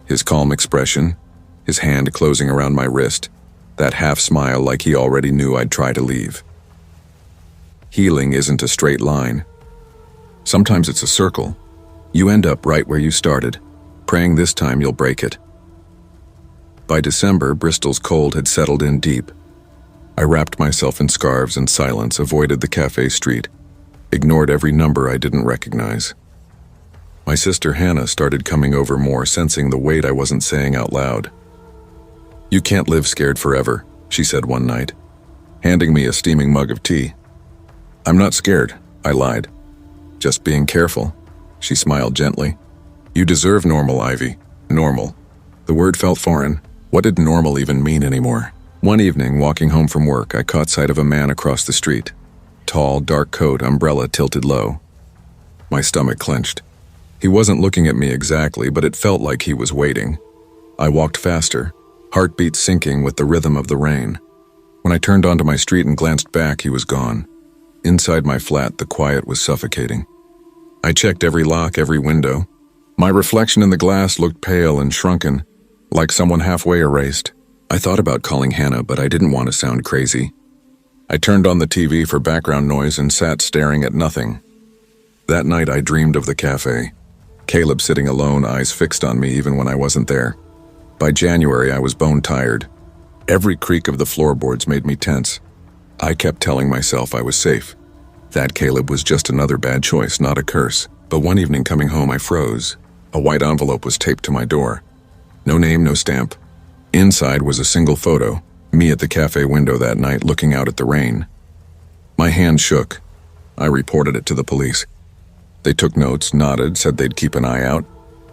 His calm expression, his hand closing around my wrist, that half smile like he already knew I'd try to leave. Healing isn't a straight line. Sometimes it's a circle. You end up right where you started, praying this time you'll break it. By December, Bristol's cold had settled in deep. I wrapped myself in scarves and silence, avoided the cafe street, ignored every number I didn't recognize. My sister Hannah started coming over more, sensing the weight I wasn't saying out loud. "You can't live scared forever," she said one night, handing me a steaming mug of tea. "I'm not scared," I lied. "Just being careful." She smiled gently. "You deserve normal, Ivy. Normal." The word felt foreign. What did normal even mean anymore? One evening, walking home from work, I caught sight of a man across the street. Tall, dark coat, umbrella tilted low. My stomach clenched. He wasn't looking at me exactly, but it felt like he was waiting. I walked faster, heartbeat syncing with the rhythm of the rain. When I turned onto my street and glanced back, he was gone. Inside my flat, the quiet was suffocating. I checked every lock, every window. My reflection in the glass looked pale and shrunken, like someone halfway erased. I thought about calling Hannah, but I didn't want to sound crazy. I turned on the TV for background noise and sat staring at nothing. That night I dreamed of the cafe. Caleb sitting alone, eyes fixed on me even when I wasn't there. By January, I was bone-tired. Every creak of the floorboards made me tense. I kept telling myself I was safe. That Caleb was just another bad choice, not a curse. But one evening coming home, I froze. A white envelope was taped to my door. No name, no stamp. Inside was a single photo, me at the cafe window that night looking out at the rain. My hand shook. I reported it to the police. They took notes, nodded, said they'd keep an eye out,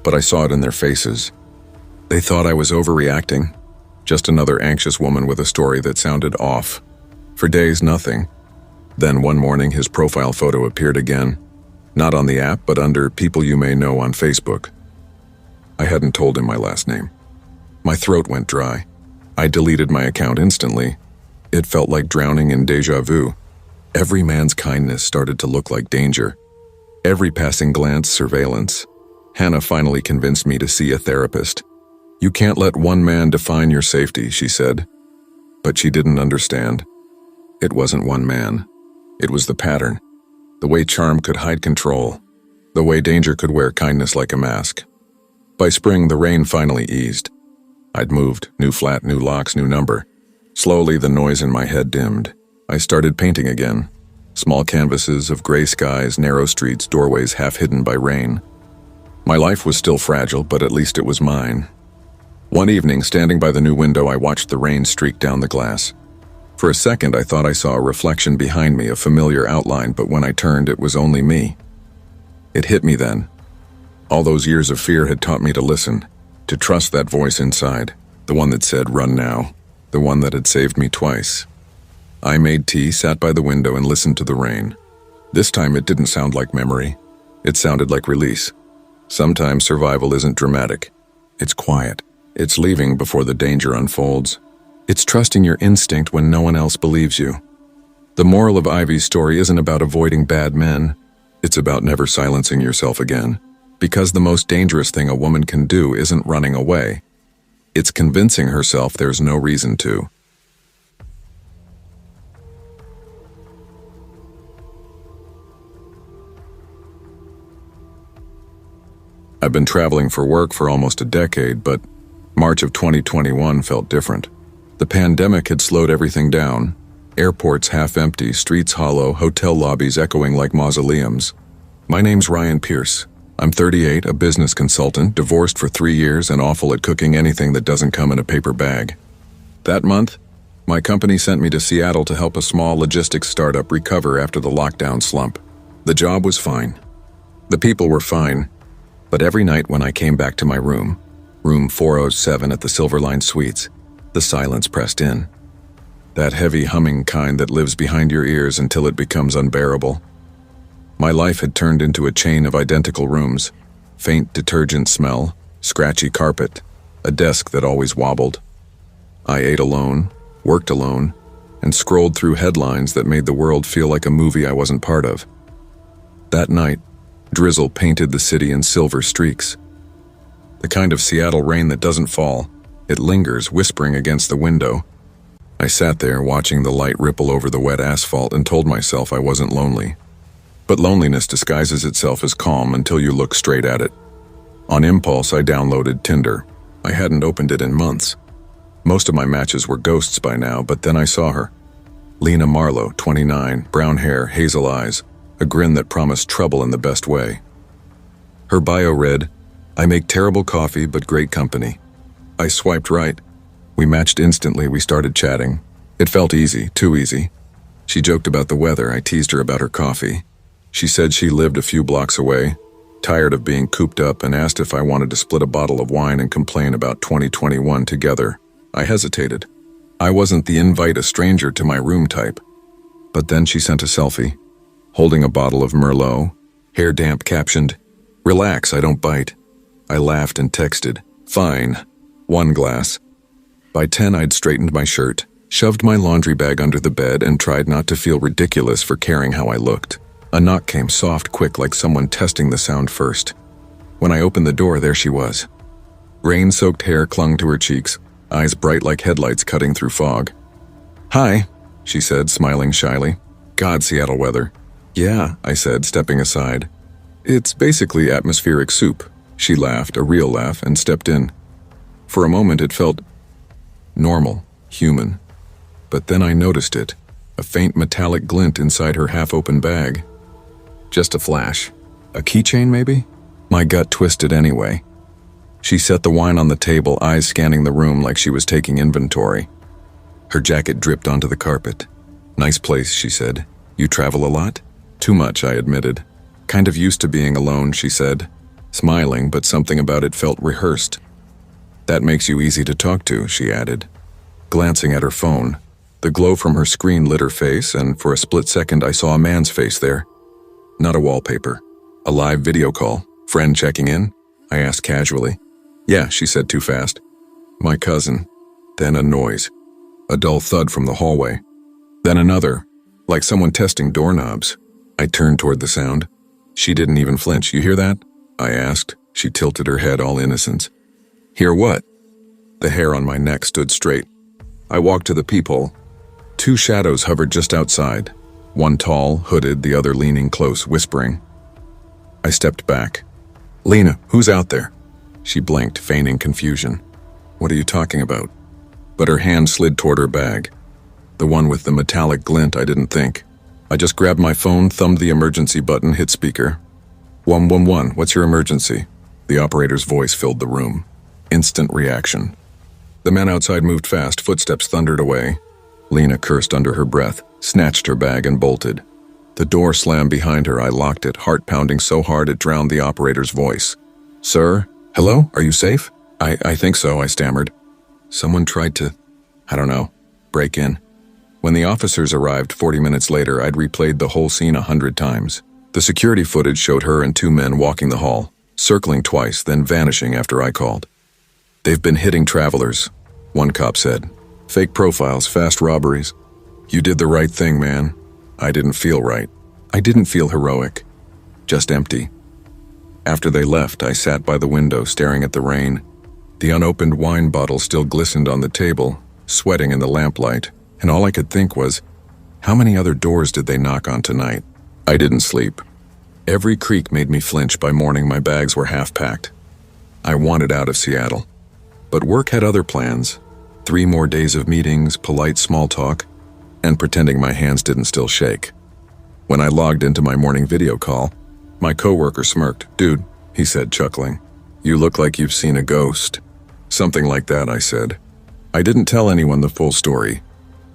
but I saw it in their faces. They thought I was overreacting. Just another anxious woman with a story that sounded off. For days, nothing. Then one morning his profile photo appeared again, not on the app but under people you may know on Facebook. I hadn't told him my last name. My throat went dry. I deleted my account instantly. It felt like drowning in déjà vu. Every man's kindness started to look like danger. Every passing glance, surveillance. Hannah finally convinced me to see a therapist. You can't let one man define your safety, she said. But she didn't understand. It wasn't one man. It was the pattern. The way charm could hide control. The way danger could wear kindness like a mask. By spring, the rain finally eased. I'd moved, new flat, new locks, new number. Slowly, the noise in my head dimmed. I started painting again. Small canvases of gray skies, narrow streets, doorways half hidden by rain. My life was still fragile, but at least it was mine. One evening, standing by the new window, I watched the rain streak down the glass. For a second, I thought I saw a reflection behind me, a familiar outline, but when I turned, it was only me. It hit me then. All those years of fear had taught me to listen, to trust that voice inside, the one that said, "Run now," the one that had saved me twice. I made tea, sat by the window, and listened to the rain. This time it didn't sound like memory. It sounded like release. Sometimes survival isn't dramatic. It's quiet. It's leaving before the danger unfolds. It's trusting your instinct when no one else believes you. The moral of Ivy's story isn't about avoiding bad men. It's about never silencing yourself again. Because the most dangerous thing a woman can do isn't running away. It's convincing herself there's no reason to. I've been traveling for work for almost a decade, but March of 2021 felt different. The pandemic had slowed everything down. Airports half empty, streets hollow, hotel lobbies echoing like mausoleums. My name's Ryan Pierce. I'm 38, a business consultant, divorced for 3 years, and awful at cooking anything that doesn't come in a paper bag. That month, my company sent me to Seattle to help a small logistics startup recover after the lockdown slump. The job was fine. The people were fine. But every night when I came back to my room 407 at the Silverline Suites, the silence pressed in. That heavy humming kind that lives behind your ears until it becomes unbearable. My life had turned into a chain of identical rooms, faint detergent smell, scratchy carpet, a desk that always wobbled. I ate alone, worked alone, and scrolled through headlines that made the world feel like a movie I wasn't part of. That night, drizzle painted the city in silver streaks. The kind of Seattle rain that doesn't fall, it lingers, whispering against the window. I sat there watching the light ripple over the wet asphalt and told myself I wasn't lonely. But loneliness disguises itself as calm until you look straight at it. On impulse, I downloaded Tinder. I hadn't opened it in months. Most of my matches were ghosts by now, but then I saw her. Lena Marlowe, 29, brown hair, hazel eyes, a grin that promised trouble in the best way. Her bio read, "I make terrible coffee but great company." I swiped right. We matched instantly. We started chatting. It felt easy, too easy. She joked about the weather. I teased her about her coffee. She said she lived a few blocks away, tired of being cooped up, and asked if I wanted to split a bottle of wine and complain about 2021 together. I hesitated. I wasn't the invite a stranger to my room type. But then she sent a selfie, holding a bottle of Merlot, hair damp, captioned, "Relax, I don't bite." I laughed and texted, "Fine, 1 glass." By 10, I'd straightened my shirt, shoved my laundry bag under the bed, and tried not to feel ridiculous for caring how I looked. A knock came soft, quick, like someone testing the sound first. When I opened the door, there she was. Rain-soaked hair clung to her cheeks, eyes bright like headlights cutting through fog. "Hi," she said, smiling shyly. "God, Seattle weather." "Yeah," I said, stepping aside. "It's basically atmospheric soup." She laughed, a real laugh, and stepped in. For a moment it felt normal, human. But then I noticed it, a faint metallic glint inside her half-open bag. Just a flash. A keychain, maybe? My gut twisted anyway. She set the wine on the table, eyes scanning the room like she was taking inventory. Her jacket dripped onto the carpet. "Nice place," she said. "You travel a lot?" "Too much," I admitted. "Kind of used to being alone," she said, smiling, but something about it felt rehearsed. "That makes you easy to talk to," she added, glancing at her phone. The glow from her screen lit her face, and for a split second I saw a man's face there. Not a wallpaper. A live video call. Friend checking in? I asked casually. Yeah, she said too fast. My cousin. Then a noise. A dull thud from the hallway. Then another, like someone testing doorknobs. I turned toward the sound. She didn't even flinch. You hear that? I asked. She tilted her head, all innocence. Hear what? The hair on my neck stood straight. I walked to the peephole. Two shadows hovered just outside. One tall, hooded, the other leaning close, whispering. I stepped back. Lena, who's out there? She blinked, feigning confusion. What are you talking about? But her hand slid toward her bag. The one with the metallic glint. I didn't think. I just grabbed my phone, thumbed the emergency button, hit speaker. 111, what's your emergency? The operator's voice filled the room. Instant reaction. The man outside moved fast, footsteps thundered away. Lena cursed under her breath, snatched her bag and bolted. The door slammed behind her. I locked it, heart pounding so hard it drowned the operator's voice. Sir? Hello? Are you safe? I think so, I stammered. Someone tried to, I don't know, break in. When the officers arrived 40 minutes later, I'd replayed the whole scene 100 times. The security footage showed her and two men walking the hall, circling twice, then vanishing after I called. They've been hitting travelers, one cop said. Fake profiles, fast robberies. You did the right thing, man. I didn't feel right. I didn't feel heroic. Just empty. After they left, I sat by the window staring at the rain. The unopened wine bottle still glistened on the table, sweating in the lamplight, and all I could think was, how many other doors did they knock on tonight? I didn't sleep. Every creak made me flinch. By morning, my bags were half packed. I wanted out of Seattle. But work had other plans. 3 more days of meetings, polite small talk, and pretending my hands didn't still shake. When I logged into my morning video call, my coworker smirked. Dude, he said, chuckling. You look like you've seen a ghost. Something like that, I said. I didn't tell anyone the full story.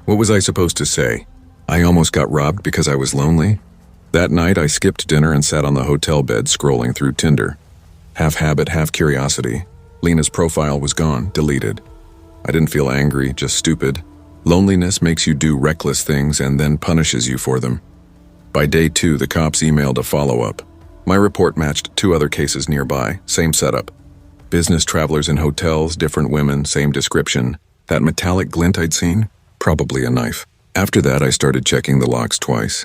What was I supposed to say? I almost got robbed because I was lonely? That night, I skipped dinner and sat on the hotel bed scrolling through Tinder. Half habit, half curiosity. Lena's profile was gone, deleted. I didn't feel angry, just stupid. Loneliness makes you do reckless things and then punishes you for them. By day 2, the cops emailed a follow-up. My report matched 2 other cases nearby, same setup. Business travelers in hotels, different women, same description. That metallic glint I'd seen? Probably a knife. After that, I started checking the locks twice.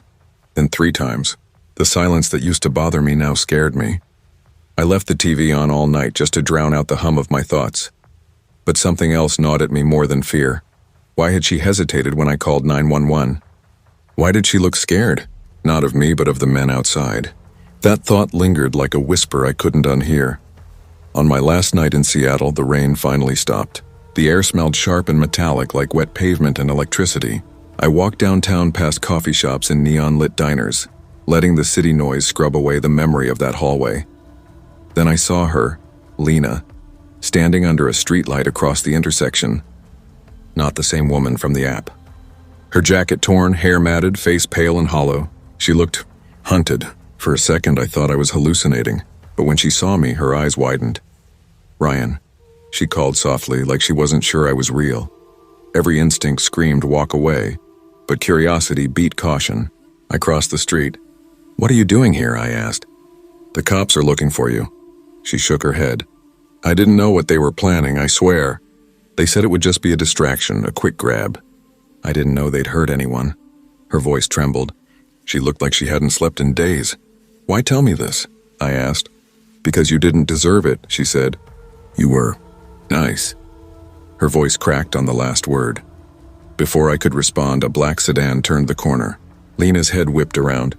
Then 3 times. The silence that used to bother me now scared me. I left the TV on all night just to drown out the hum of my thoughts. But something else gnawed at me more than fear. Why had she hesitated when I called 911? Why did she look scared? Not of me, but of the men outside. That thought lingered like a whisper I couldn't unhear. On my last night in Seattle, the rain finally stopped. The air smelled sharp and metallic like wet pavement and electricity. I walked downtown past coffee shops and neon-lit diners, letting the city noise scrub away the memory of that hallway. Then I saw her, Lena, standing under a streetlight across the intersection. Not the same woman from the app. Her jacket torn, hair matted, face pale and hollow. She looked hunted. For a second, I thought I was hallucinating, but when she saw me, her eyes widened. Ryan, she called softly, like she wasn't sure I was real. Every instinct screamed, walk away, but curiosity beat caution. I crossed the street. What are you doing here? I asked. The cops are looking for you. She shook her head. I didn't know what they were planning, I swear. They said it would just be a distraction, a quick grab. I didn't know they'd hurt anyone. Her voice trembled. She looked like she hadn't slept in days. Why tell me this? I asked. Because you didn't deserve it, she said. You were nice. Her voice cracked on the last word. Before I could respond, a black sedan turned the corner. Lena's head whipped around.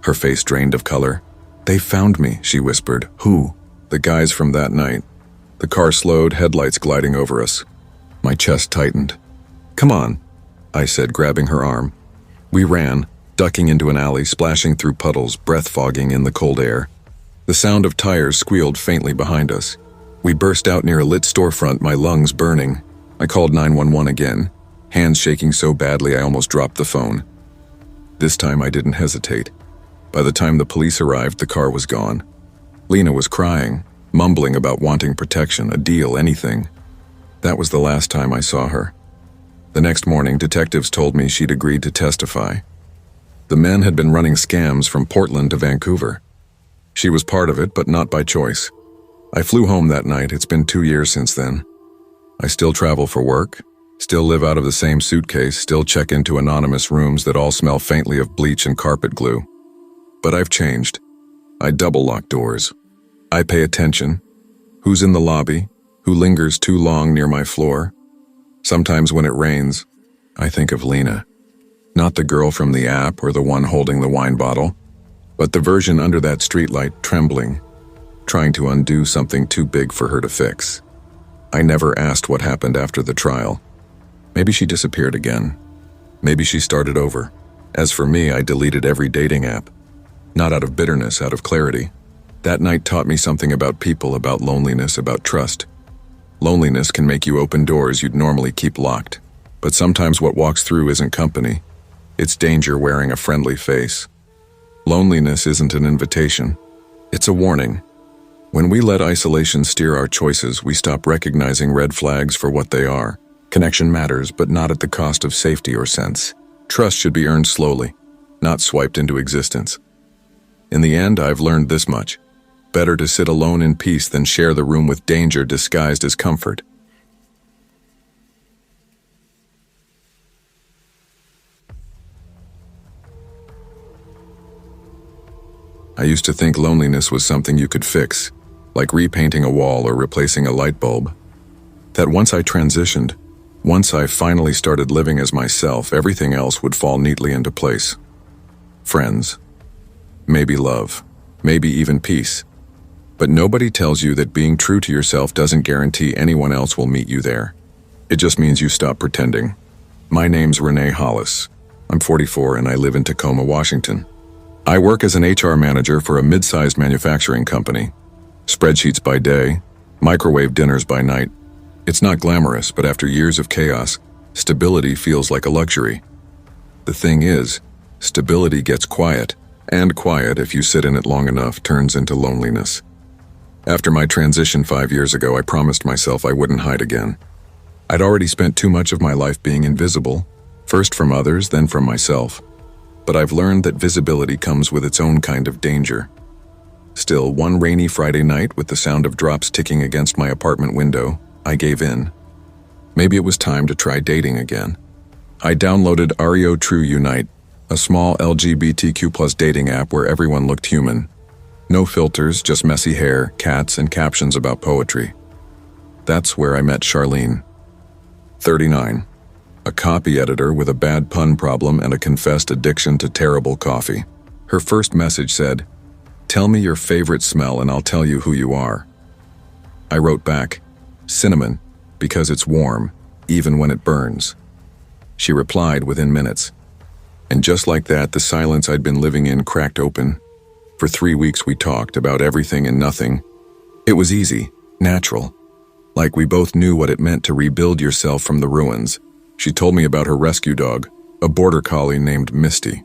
Her face drained of color. They found me, she whispered. Who? The guys from that night. The car slowed, headlights gliding over us. My chest tightened. Come on, I said, grabbing her arm. We ran, ducking into an alley, splashing through puddles, breath fogging in the cold air. The sound of tires squealed faintly behind us. We burst out near a lit storefront, my lungs burning. I called 911 again, hands shaking so badly I almost dropped the phone. This time I didn't hesitate. By the time the police arrived, the car was gone. Lena was crying, mumbling about wanting protection, a deal, anything. That was the last time I saw her. The next morning, detectives told me she'd agreed to testify. The men had been running scams from Portland to Vancouver. She was part of it, but not by choice. I flew home that night. It's been 2 years since then. I still travel for work, still live out of the same suitcase, still check into anonymous rooms that all smell faintly of bleach and carpet glue. But I've changed. I double lock doors. I pay attention. Who's in the lobby? Who lingers too long near my floor? Sometimes when it rains, I think of Lena. Not the girl from the app or the one holding the wine bottle, but the version under that streetlight trembling, trying to undo something too big for her to fix. I never asked what happened after the trial. Maybe she disappeared again. Maybe she started over. As for me, I deleted every dating app. Not out of bitterness, out of clarity. That night taught me something about people, about loneliness, about trust. Loneliness can make you open doors you'd normally keep locked. But sometimes what walks through isn't company. It's danger wearing a friendly face. Loneliness isn't an invitation. It's a warning. When we let isolation steer our choices, we stop recognizing red flags for what they are. Connection matters, but not at the cost of safety or sense. Trust should be earned slowly, not swiped into existence. In the end, I've learned this much. Better to sit alone in peace than share the room with danger disguised as comfort. I used to think loneliness was something you could fix, like repainting a wall or replacing a light bulb. That once I transitioned, once I finally started living as myself, everything else would fall neatly into place. Friends, maybe love, maybe even peace. But nobody tells you that being true to yourself doesn't guarantee anyone else will meet you there. It just means you stop pretending. My name's Renee Hollis. I'm 44 and I live in Tacoma, Washington. I work as an HR manager for a mid-sized manufacturing company. Spreadsheets by day, microwave dinners by night. It's not glamorous, but after years of chaos, stability feels like a luxury. The thing is, stability gets quiet, and quiet, if you sit in it long enough, turns into loneliness. After my transition 5 years ago, I promised myself I wouldn't hide again. I'd already spent too much of my life being invisible, first from others, then from myself. But I've learned that visibility comes with its own kind of danger. Still, one rainy Friday night, with the sound of drops ticking against my apartment window, I gave in. Maybe it was time to try dating again. I downloaded Ario True Unite, a small LGBTQ+ dating app where everyone looked human. No filters, just messy hair, cats, and captions about poetry. That's where I met Charlene. 39. A copy editor with a bad pun problem and a confessed addiction to terrible coffee. Her first message said, "Tell me your favorite smell and I'll tell you who you are." I wrote back, "Cinnamon, because it's warm, even when it burns." She replied within minutes. And just like that, the silence I'd been living in cracked open. For 3 weeks we talked about everything and nothing. It was easy, natural. Like we both knew what it meant to rebuild yourself from the ruins. She told me about her rescue dog, a border collie named Misty.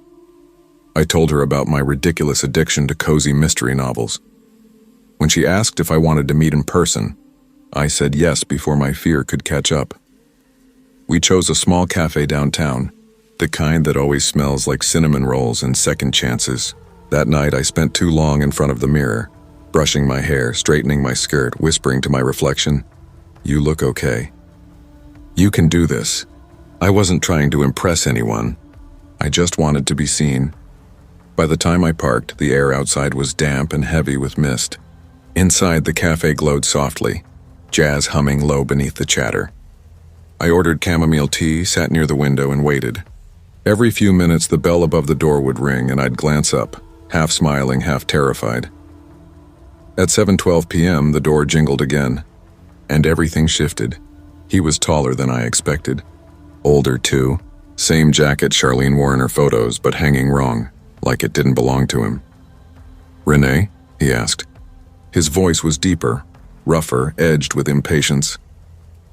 I told her about my ridiculous addiction to cozy mystery novels. When she asked if I wanted to meet in person, I said yes before my fear could catch up. We chose a small cafe downtown, the kind that always smells like cinnamon rolls and second chances. That night I spent too long in front of the mirror, brushing my hair, straightening my skirt, whispering to my reflection, "You look okay. You can do this." I wasn't trying to impress anyone. I just wanted to be seen. By the time I parked, the air outside was damp and heavy with mist. Inside, the cafe glowed softly, jazz humming low beneath the chatter. I ordered chamomile tea, sat near the window, and waited. Every few minutes, the bell above the door would ring, and I'd glance up, half smiling, half terrified. At 7:12 p.m., the door jingled again, and everything shifted. He was taller than I expected. Older, too. Same jacket Charlene wore in her photos, but hanging wrong, like it didn't belong to him. "Renee?" he asked. His voice was deeper, rougher, edged with impatience.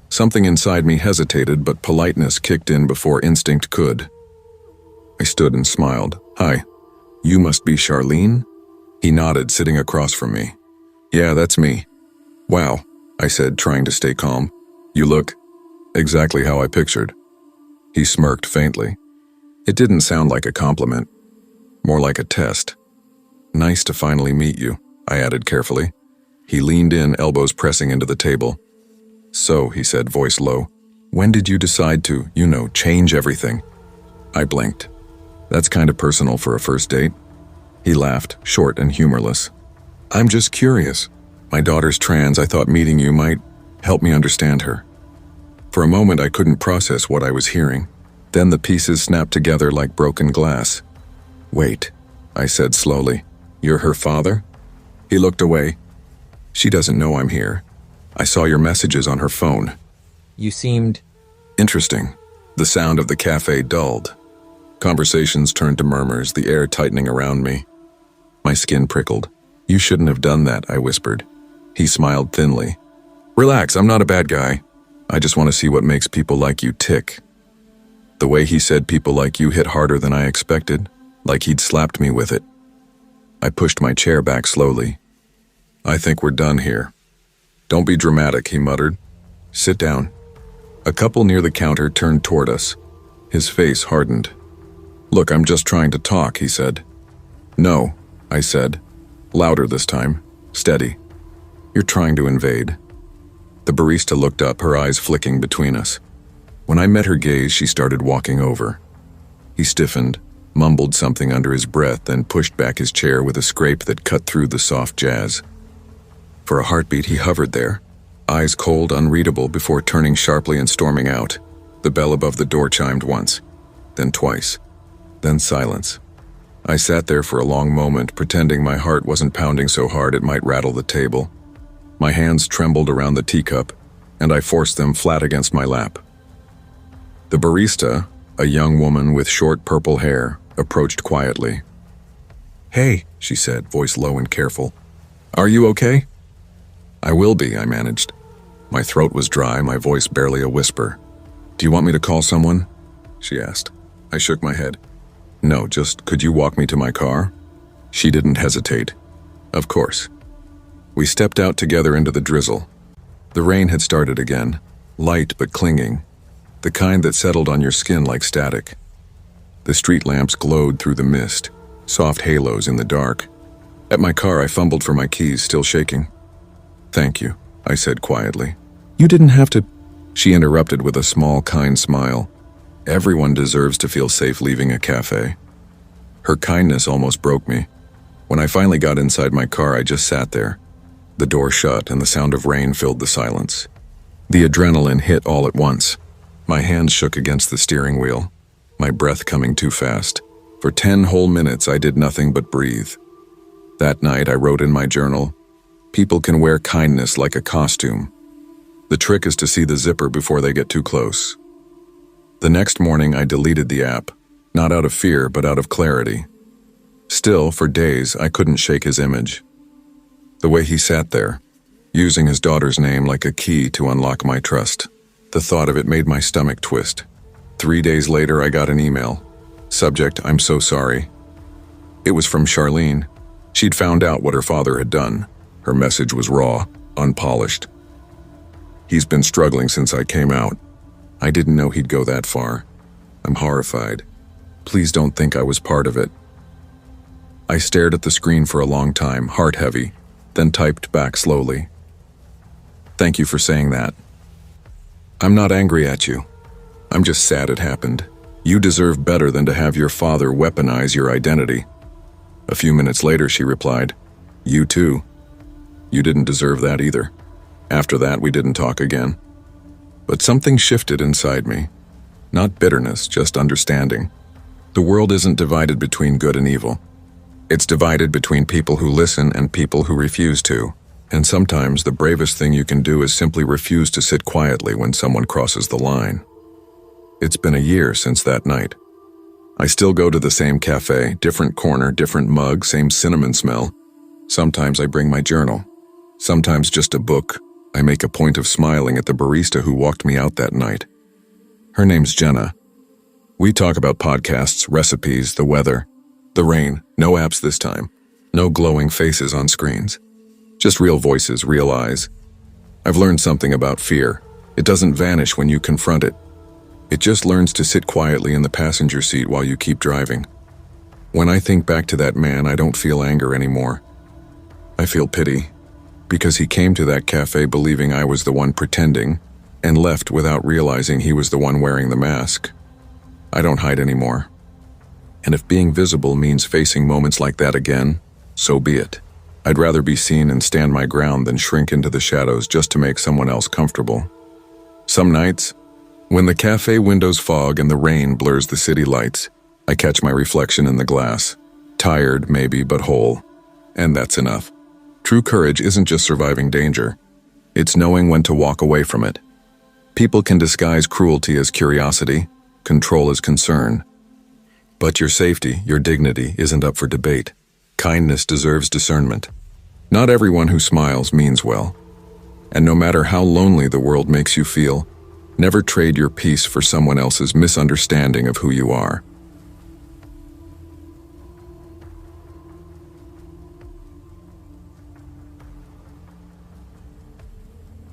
Something inside me hesitated, but politeness kicked in before instinct could. I stood and smiled. "Hi. You must be Charlene?" He nodded, sitting across from me. "Yeah, that's me." "Wow," I said, trying to stay calm. "You look exactly how I pictured." He smirked faintly. It didn't sound like a compliment, more like a test. Nice to finally meet you, I added carefully. He leaned in, elbows pressing into the table. So, he said, voice low, when did you decide to, change everything? I blinked. That's kind of personal for a first date. He laughed, short and humorless. I'm just curious. My daughter's trans. I thought meeting you might help me understand her. For a moment, I couldn't process what I was hearing. Then the pieces snapped together like broken glass. Wait, I said slowly. You're her father? He looked away. She doesn't know I'm here. I saw your messages on her phone. You seemed... Interesting. The sound of the cafe dulled. Conversations turned to murmurs, the air tightening around me. My skin prickled. You shouldn't have done that, I whispered. He smiled thinly. Relax, I'm not a bad guy. I just want to see what makes people like you tick. The way he said people like you hit harder than I expected, like he'd slapped me with it. I pushed my chair back slowly. I think we're done here. Don't be dramatic, he muttered. Sit down. A couple near the counter turned toward us. His face hardened. Look, I'm just trying to talk, he said. No, I said. Louder this time. Steady. You're trying to invade. The barista looked up, her eyes flicking between us. When I met her gaze, she started walking over. He stiffened, mumbled something under his breath, then pushed back his chair with a scrape that cut through the soft jazz. For a heartbeat, he hovered there, eyes cold, unreadable, before turning sharply and storming out. The bell above the door chimed once, then twice, then silence. I sat there for a long moment, pretending my heart wasn't pounding so hard it might rattle the table. My hands trembled around the teacup, and I forced them flat against my lap. The barista, a young woman with short purple hair, approached quietly. Hey, she said, voice low and careful. Are you okay? I will be, I managed. My throat was dry, my voice barely a whisper. Do you want me to call someone? She asked. I shook my head. No, just could you walk me to my car? She didn't hesitate. Of course. We stepped out together into the drizzle. The rain had started again, light but clinging, the kind that settled on your skin like static. The street lamps glowed through the mist, soft halos in the dark. At my car, I fumbled for my keys, still shaking. Thank you, I said quietly. You didn't have to... She interrupted with a small, kind smile. Everyone deserves to feel safe leaving a cafe. Her kindness almost broke me. When I finally got inside my car, I just sat there. The door shut and the sound of rain filled the silence. The adrenaline hit all at once. My hands shook against the steering wheel, my breath coming too fast. For 10 whole minutes, I did nothing but breathe. That night, I wrote in my journal, people can wear kindness like a costume. The trick is to see the zipper before they get too close. The next morning, I deleted the app, not out of fear, but out of clarity. Still, for days, I couldn't shake his image. The way he sat there, using his daughter's name like a key to unlock my trust. The thought of it made my stomach twist. 3 days later, I got an email. Subject, I'm so sorry. It was from Charlene. She'd found out what her father had done. Her message was raw, unpolished. He's been struggling since I came out. I didn't know he'd go that far. I'm horrified. Please don't think I was part of it. I stared at the screen for a long time, heart heavy, then typed back slowly. Thank you for saying that. I'm not angry at you. I'm just sad it happened. You deserve better than to have your father weaponize your identity. A few minutes later, she replied, You too. You didn't deserve that either. After that, we didn't talk again. But something shifted inside me. Not bitterness, just understanding. The world isn't divided between good and evil. It's divided between people who listen and people who refuse to. And sometimes the bravest thing you can do is simply refuse to sit quietly when someone crosses the line. It's been a year since that night. I still go to the same cafe, different corner, different mug, same cinnamon smell. Sometimes I bring my journal. Sometimes just a book. I make a point of smiling at the barista who walked me out that night. Her name's Jenna. We talk about podcasts, recipes, the weather, the rain, no apps this time, no glowing faces on screens. Just real voices, real eyes. I've learned something about fear. It doesn't vanish when you confront it. It just learns to sit quietly in the passenger seat while you keep driving. When I think back to that man, I don't feel anger anymore. I feel pity, because he came to that cafe believing I was the one pretending, and left without realizing he was the one wearing the mask. I don't hide anymore. And if being visible means facing moments like that again, so be it. I'd rather be seen and stand my ground than shrink into the shadows just to make someone else comfortable. Some nights, when the cafe windows fog and the rain blurs the city lights, I catch my reflection in the glass. Tired, maybe, but whole. And that's enough. True courage isn't just surviving danger. It's knowing when to walk away from it. People can disguise cruelty as curiosity, control as concern. But your safety, your dignity, isn't up for debate. Kindness deserves discernment. Not everyone who smiles means well. And no matter how lonely the world makes you feel, never trade your peace for someone else's misunderstanding of who you are.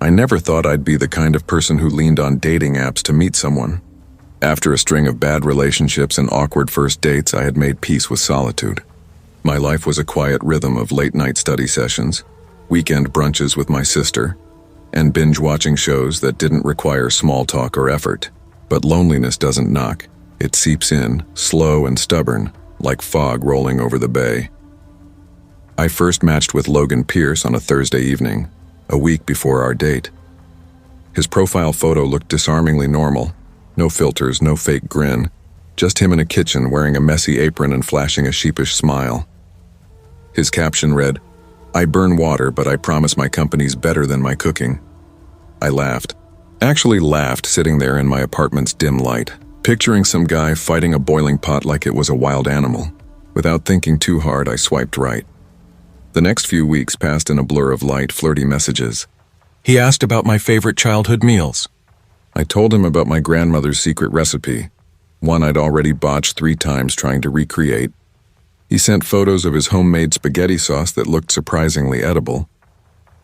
I never thought I'd be the kind of person who leaned on dating apps to meet someone. After a string of bad relationships and awkward first dates, I had made peace with solitude. My life was a quiet rhythm of late-night study sessions, weekend brunches with my sister, and binge-watching shows that didn't require small talk or effort. But loneliness doesn't knock. It seeps in, slow and stubborn, like fog rolling over the bay. I first matched with Logan Pierce on a Thursday evening, a week before our date. His profile photo looked disarmingly normal. No filters, no fake grin. Just him in a kitchen wearing a messy apron and flashing a sheepish smile. His caption read, "I burn water, but I promise my company's better than my cooking." I laughed. Actually laughed sitting there in my apartment's dim light, picturing some guy fighting a boiling pot like it was a wild animal. Without thinking too hard, I swiped right. The next few weeks passed in a blur of light, flirty messages. He asked about my favorite childhood meals. I told him about my grandmother's secret recipe, one I'd already botched 3 times trying to recreate. He sent photos of his homemade spaghetti sauce that looked surprisingly edible.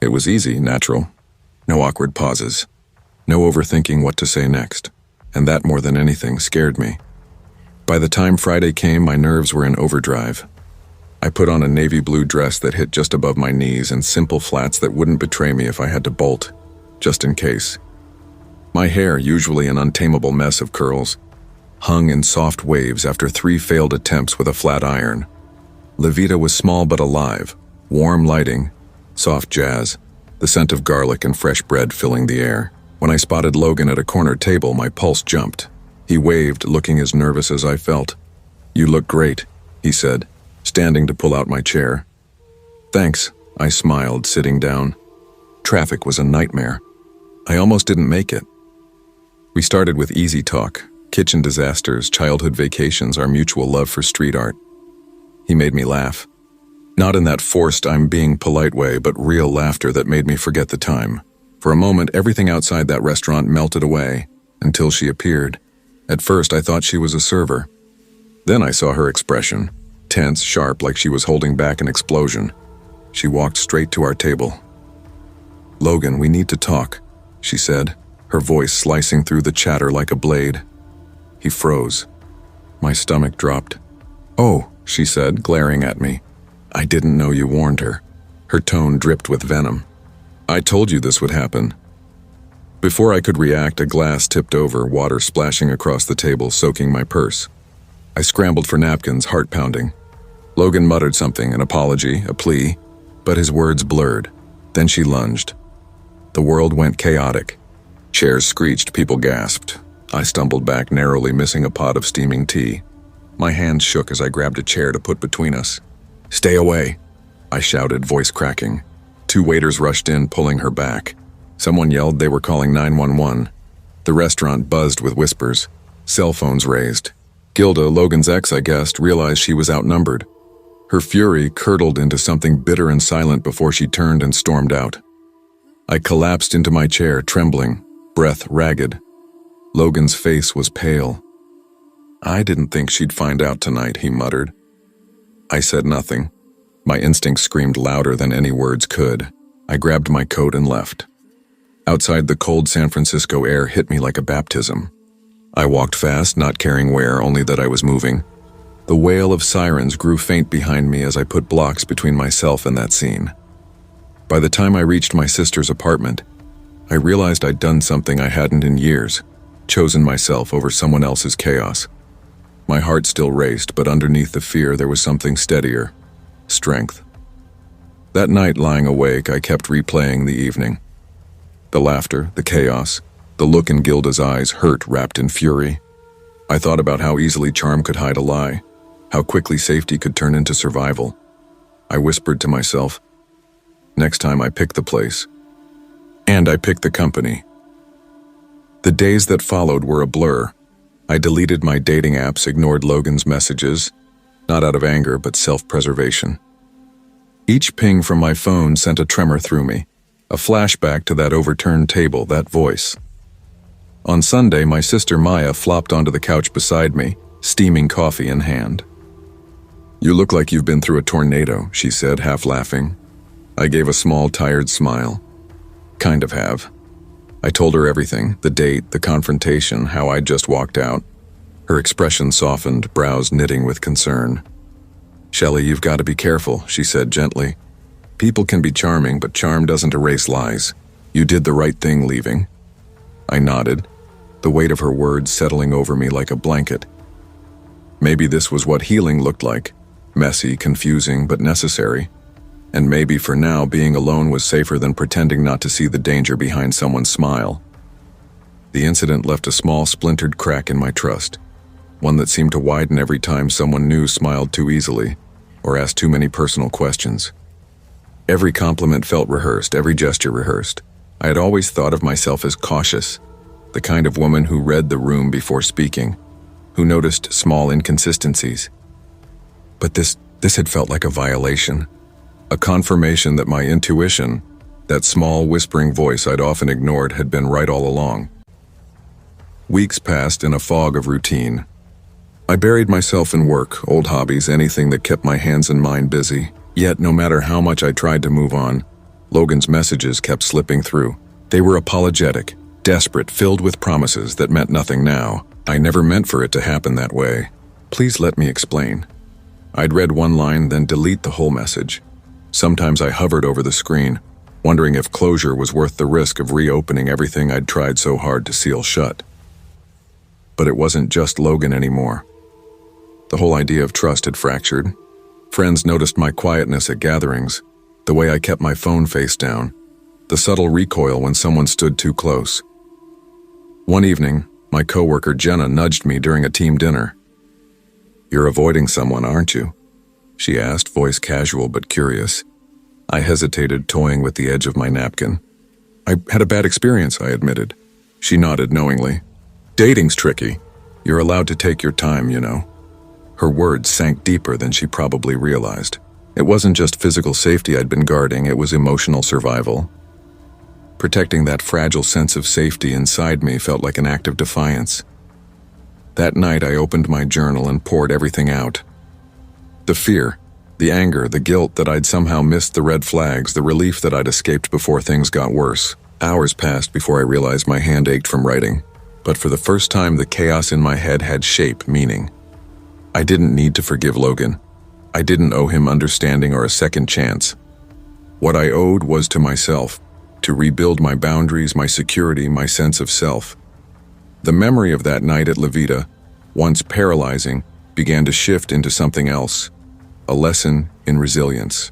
It was easy, natural. No awkward pauses. No overthinking what to say next. And that, more than anything, scared me. By the time Friday came, my nerves were in overdrive. I put on a navy blue dress that hit just above my knees and simple flats that wouldn't betray me if I had to bolt, just in case. My hair, usually an untamable mess of curls, hung in soft waves after 3 failed attempts with a flat iron. Levita was small but alive, warm lighting, soft jazz, the scent of garlic and fresh bread filling the air. When I spotted Logan at a corner table, my pulse jumped. He waved, looking as nervous as I felt. "You look great," he said, standing to pull out my chair. "Thanks," I smiled, sitting down. Traffic was a nightmare. I almost didn't make it. We started with easy talk, kitchen disasters, childhood vacations, our mutual love for street art. He made me laugh. Not in that forced I'm being polite way, but real laughter that made me forget the time. For a moment, everything outside that restaurant melted away, until she appeared. At first, I thought she was a server. Then I saw her expression, tense, sharp, like she was holding back an explosion. She walked straight to our table. "Logan, we need to talk," she said, her voice slicing through the chatter like a blade. He froze. My stomach dropped. "Oh," she said, glaring at me. "I didn't know you warned her." Her tone dripped with venom. "I told you this would happen." Before I could react, a glass tipped over, water splashing across the table, soaking my purse. I scrambled for napkins, heart pounding. Logan muttered something, an apology, a plea, but his words blurred. Then she lunged. The world went chaotic. Chairs screeched, people gasped. I stumbled back, narrowly missing a pot of steaming tea. My hands shook as I grabbed a chair to put between us. "Stay away," I shouted, voice cracking. 2 waiters rushed in, pulling her back. Someone yelled they were calling 911. The restaurant buzzed with whispers. Cell phones raised. Gilda, Logan's ex, I guessed, realized she was outnumbered. Her fury curdled into something bitter and silent before she turned and stormed out. I collapsed into my chair, trembling, breath ragged. Logan's face was pale. "I didn't think she'd find out tonight," he muttered. I said nothing. My instincts screamed louder than any words could. I grabbed my coat and left. Outside, the cold San Francisco air hit me like a baptism. I walked fast, not caring where, only that I was moving. The wail of sirens grew faint behind me as I put blocks between myself and that scene. By the time I reached my sister's apartment, I realized I'd done something I hadn't in years, chosen myself over someone else's chaos. My heart still raced, but underneath the fear there was something steadier: strength. That night, lying awake, I kept replaying the evening. The laughter, the chaos, the look in Gilda's eyes, hurt wrapped in fury. I thought about how easily charm could hide a lie, how quickly safety could turn into survival. I whispered to myself, next time I pick the place. And I picked the company. The days that followed were a blur. I deleted my dating apps, ignored Logan's messages, not out of anger, but self-preservation. Each ping from my phone sent a tremor through me, a flashback to that overturned table, that voice. On Sunday, my sister Maya flopped onto the couch beside me, steaming coffee in hand. "You look like you've been through a tornado," she said, half laughing. I gave a small, tired smile. Kind of have. I told her everything, the date, the confrontation, how I'd just walked out. Her expression softened, brows knitting with concern. "Shelley, you've got to be careful," she said gently. "People can be charming, but charm doesn't erase lies. You did the right thing leaving." I nodded, the weight of her words settling over me like a blanket. Maybe this was what healing looked like: messy, confusing, but necessary. And maybe for now, being alone was safer than pretending not to see the danger behind someone's smile. The incident left a small, splintered crack in my trust, one that seemed to widen every time someone new smiled too easily or asked too many personal questions. Every compliment felt rehearsed, every gesture rehearsed. I had always thought of myself as cautious, the kind of woman who read the room before speaking, who noticed small inconsistencies. But this had felt like a violation. A confirmation that my intuition, that small whispering voice I'd often ignored, had been right all along. Weeks passed in a fog of routine. I buried myself in work, old hobbies, anything that kept my hands and mind busy. Yet, no matter how much I tried to move on, Logan's messages kept slipping through. They were apologetic, desperate, filled with promises that meant nothing now. I never meant for it to happen that way. "Please let me explain." I'd read one line, then delete the whole message. Sometimes I hovered over the screen, wondering if closure was worth the risk of reopening everything I'd tried so hard to seal shut. But it wasn't just Logan anymore. The whole idea of trust had fractured. Friends noticed my quietness at gatherings, the way I kept my phone face down, the subtle recoil when someone stood too close. One evening, my coworker Jenna nudged me during a team dinner. "You're avoiding someone, aren't you?" she asked, voice casual but curious. I hesitated, toying with the edge of my napkin. "I had a bad experience," I admitted. She nodded knowingly. "Dating's tricky. You're allowed to take your time, you know." Her words sank deeper than she probably realized. It wasn't just physical safety I'd been guarding, it was emotional survival. Protecting that fragile sense of safety inside me felt like an act of defiance. That night I opened my journal and poured everything out. The fear, the anger, the guilt that I'd somehow missed the red flags, the relief that I'd escaped before things got worse. Hours passed before I realized my hand ached from writing. But for the first time, the chaos in my head had shape, meaning. I didn't need to forgive Logan. I didn't owe him understanding or a second chance. What I owed was to myself, to rebuild my boundaries, my security, my sense of self. The memory of that night at La Vida, once paralyzing, began to shift into something else, a lesson in resilience.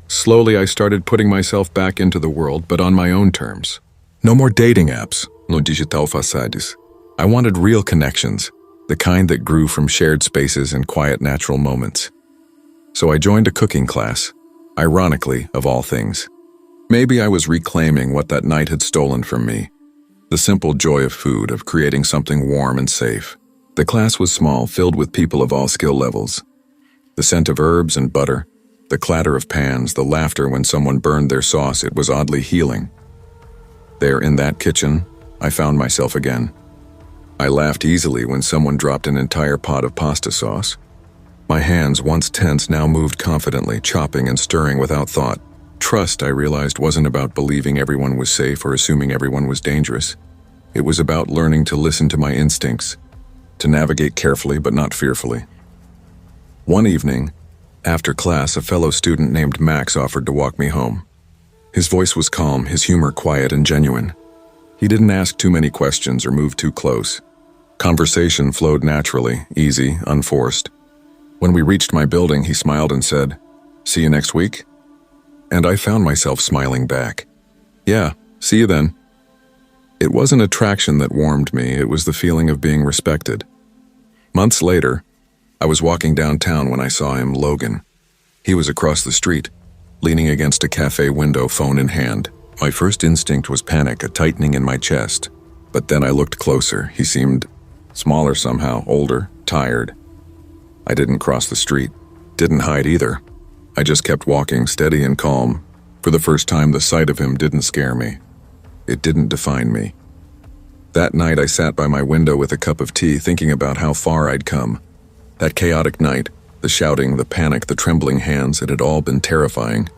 Slowly, I started putting myself back into the world, but on my own terms. No more dating apps, no digital facades. I wanted real connections, the kind that grew from shared spaces and quiet, natural moments. So I joined a cooking class, ironically, of all things. Maybe I was reclaiming what that night had stolen from me. The simple joy of food, of creating something warm and safe. The class was small, filled with people of all skill levels. The scent of herbs and butter, the clatter of pans, the laughter when someone burned their sauce, it was oddly healing. There in that kitchen, I found myself again. I laughed easily when someone dropped an entire pot of pasta sauce. My hands, once tense, now moved confidently, chopping and stirring without thought. Trust, I realized, wasn't about believing everyone was safe or assuming everyone was dangerous. It was about learning to listen to my instincts, to navigate carefully but not fearfully. One evening, after class, a fellow student named Max offered to walk me home. His voice was calm, his humor quiet and genuine. He didn't ask too many questions or move too close. Conversation flowed naturally, easy, unforced. When we reached my building, he smiled and said, "See you next week?" And I found myself smiling back. "Yeah, see you then." It wasn't attraction that warmed me, it was the feeling of being respected. Months later, I was walking downtown when I saw him, Logan. He was across the street, leaning against a cafe window, phone in hand. My first instinct was panic, a tightening in my chest. But then I looked closer. He seemed smaller somehow, older, tired. I didn't cross the street, didn't hide either. I just kept walking, steady and calm. For the first time, the sight of him didn't scare me. It didn't define me. That night, I sat by my window with a cup of tea, thinking about how far I'd come. That chaotic night, the shouting, the panic, the trembling hands, it had all been terrifying.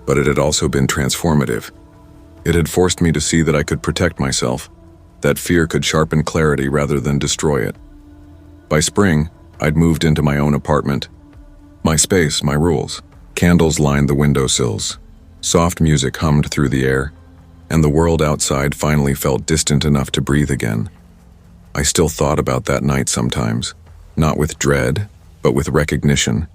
But it had also been transformative. It had forced me to see that I could protect myself, that fear could sharpen clarity rather than destroy it. By spring, I'd moved into my own apartment. My space, my rules. Candles lined the windowsills. Soft music hummed through the air, and the world outside finally felt distant enough to breathe again. I still thought about that night sometimes, not with dread, but with recognition.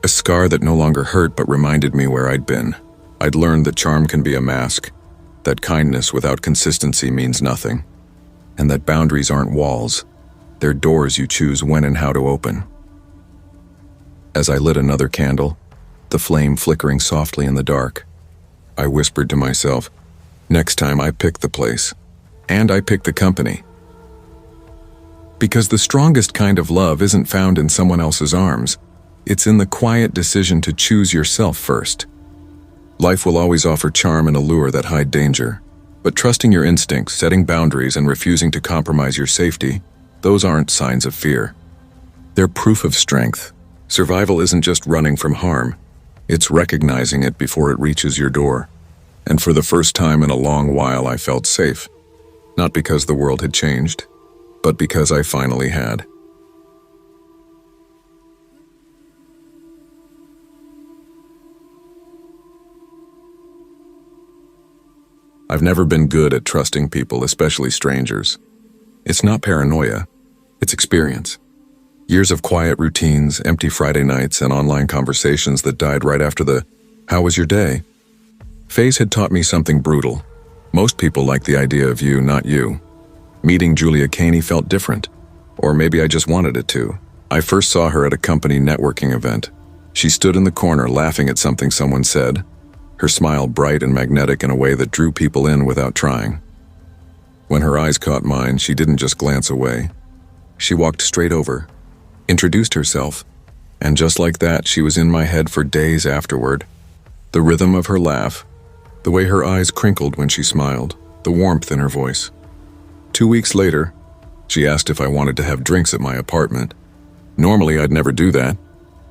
A scar that no longer hurt but reminded me where I'd been. I'd learned that charm can be a mask, that kindness without consistency means nothing, and that boundaries aren't walls, they're doors you choose when and how to open. As I lit another candle, the flame flickering softly in the dark, I whispered to myself, next time I pick the place, and I pick the company. Because the strongest kind of love isn't found in someone else's arms, it's in the quiet decision to choose yourself first. Life will always offer charm and allure that hide danger, but trusting your instincts, setting boundaries, and refusing to compromise your safety, those aren't signs of fear. They're proof of strength. Survival isn't just running from harm, it's recognizing it before it reaches your door. And for the first time in a long while, I felt safe. Not because the world had changed, but because I finally had. I've never been good at trusting people, especially strangers. It's not paranoia, it's experience. Years of quiet routines, empty Friday nights, and online conversations that died right after the "How was your day?" phase had taught me something brutal. Most people like the idea of you, not you. Meeting Julia Caney felt different, or maybe I just wanted it to. I first saw her at a company networking event. She stood in the corner laughing at something someone said, her smile bright and magnetic in a way that drew people in without trying. When her eyes caught mine, she didn't just glance away. She walked straight over, introduced herself, and just like that, she was in my head for days afterward. The rhythm of her laugh, the way her eyes crinkled when she smiled, the warmth in her voice. 2 weeks later, she asked if I wanted to have drinks at my apartment. Normally, I'd never do that.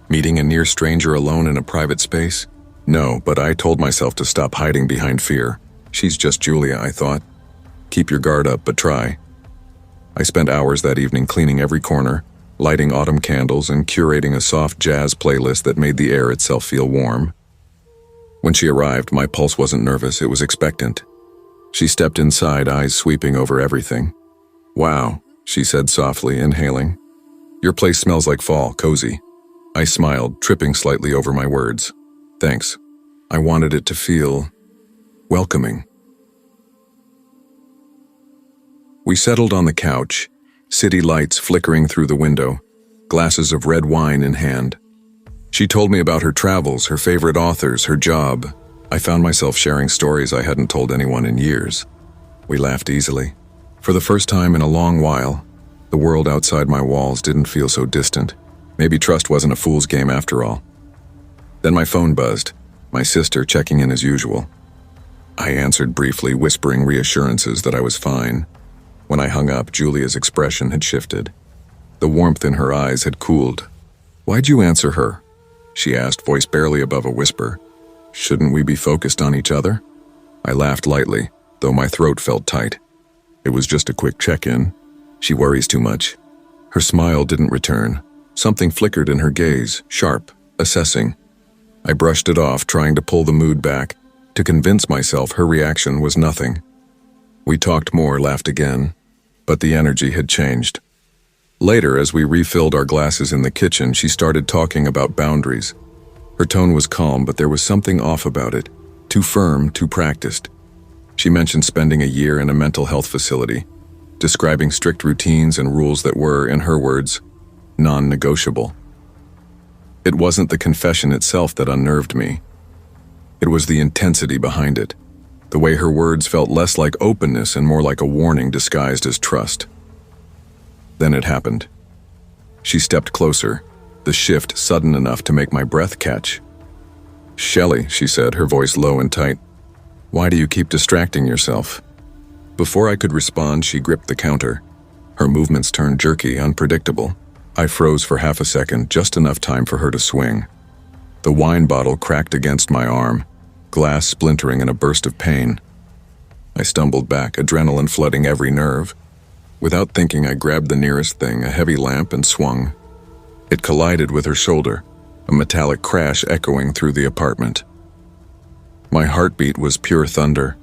Meeting a near stranger alone in a private space? No, but I told myself to stop hiding behind fear. She's just Julia, I thought. Keep your guard up, but try. I spent hours that evening cleaning every corner, lighting autumn candles and curating a soft jazz playlist that made the air itself feel warm. When she arrived, my pulse wasn't nervous, it was expectant. She stepped inside, eyes sweeping over everything. "Wow," she said softly, inhaling. "Your place smells like fall, cozy." I smiled, tripping slightly over my words. "Thanks. I wanted it to feel welcoming." We settled on the couch, city lights flickering through the window, glasses of red wine in hand. She told me about her travels, her favorite authors, her job. I found myself sharing stories I hadn't told anyone in years. We laughed easily. For the first time in a long while, the world outside my walls didn't feel so distant. Maybe trust wasn't a fool's game after all. Then my phone buzzed, my sister checking in as usual. I answered briefly, whispering reassurances that I was fine. When I hung up, Julia's expression had shifted. The warmth in her eyes had cooled. "Why'd you answer her?" she asked, voice barely above a whisper. "Shouldn't we be focused on each other?" I laughed lightly, though my throat felt tight. It was just a quick check-in. She worries too much. Her smile didn't return. Something flickered in her gaze, sharp, assessing. I brushed it off, trying to pull the mood back, to convince myself her reaction was nothing. We talked more, laughed again, but the energy had changed. Later, as we refilled our glasses in the kitchen, she started talking about boundaries. Her tone was calm, but there was something off about it. Too firm, too practiced. She mentioned spending a year in a mental health facility, describing strict routines and rules that were, in her words, non-negotiable. It wasn't the confession itself that unnerved me. It was the intensity behind it, the way her words felt less like openness and more like a warning disguised as trust. Then it happened. She stepped closer, the shift sudden enough to make my breath catch. "Shelley," she said, her voice low and tight, "why do you keep distracting yourself?" Before I could respond, she gripped the counter. Her movements turned jerky, unpredictable. I froze for half a second, just enough time for her to swing. The wine bottle cracked against my arm, glass splintering in a burst of pain. I stumbled back, adrenaline flooding every nerve. Without thinking, I grabbed the nearest thing, a heavy lamp, and swung. It collided with her shoulder, a metallic crash echoing through the apartment. My heartbeat was pure thunder.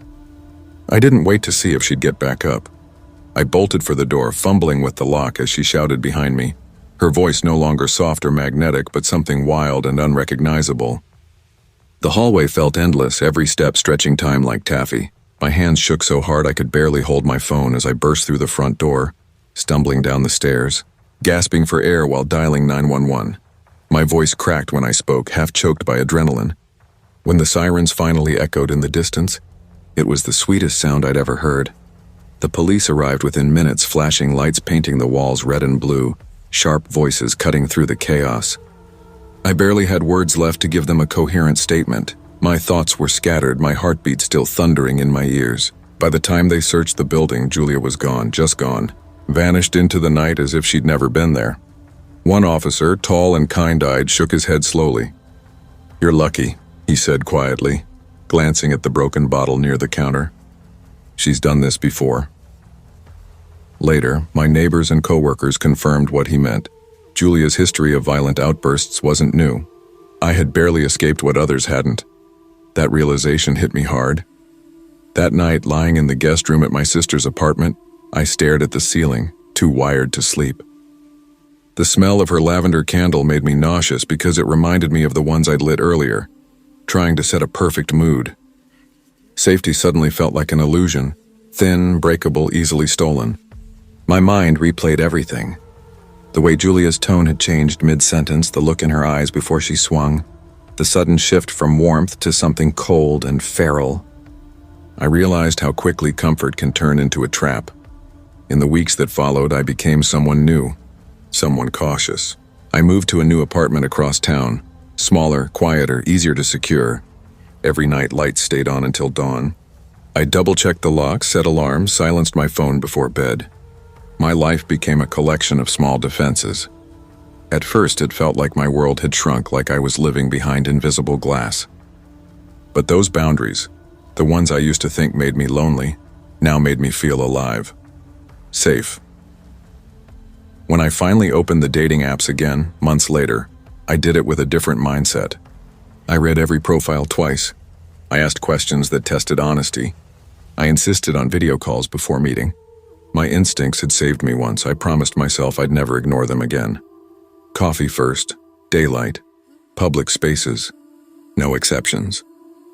I didn't wait to see if she'd get back up. I bolted for the door, fumbling with the lock as she shouted behind me, her voice no longer soft or magnetic, but something wild and unrecognizable. The hallway felt endless, every step stretching time like taffy. My hands shook so hard I could barely hold my phone as I burst through the front door, stumbling down the stairs, gasping for air while dialing 911. My voice cracked when I spoke, half choked by adrenaline. When the sirens finally echoed in the distance, it was the sweetest sound I'd ever heard. The police arrived within minutes, flashing lights painting the walls red and blue, sharp voices cutting through the chaos. I barely had words left to give them a coherent statement. My thoughts were scattered, my heartbeat still thundering in my ears. By the time they searched the building, Julia was gone, just gone, vanished into the night as if she'd never been there. One officer, tall and kind-eyed, shook his head slowly. "You're lucky," he said quietly, glancing at the broken bottle near the counter. "She's done this before." Later, my neighbors and coworkers confirmed what he meant. Julia's history of violent outbursts wasn't new. I had barely escaped what others hadn't. That realization hit me hard. That night, lying in the guest room at my sister's apartment, I stared at the ceiling, too wired to sleep. The smell of her lavender candle made me nauseous because it reminded me of the ones I'd lit earlier, trying to set a perfect mood. Safety suddenly felt like an illusion, thin, breakable, easily stolen. My mind replayed everything. The way Julia's tone had changed mid-sentence, the look in her eyes before she swung, the sudden shift from warmth to something cold and feral. I realized how quickly comfort can turn into a trap. In the weeks that followed, I became someone new, someone cautious. I moved to a new apartment across town, smaller, quieter, easier to secure. Every night, lights stayed on until dawn. I double-checked the locks, set alarms, silenced my phone before bed. My life became a collection of small defenses. At first, it felt like my world had shrunk, like I was living behind invisible glass. But those boundaries, the ones I used to think made me lonely, now made me feel alive. Safe. When I finally opened the dating apps again, months later, I did it with a different mindset. I read every profile twice. I asked questions that tested honesty. I insisted on video calls before meeting. My instincts had saved me once. I promised myself I'd never ignore them again. Coffee first, daylight, public spaces, no exceptions.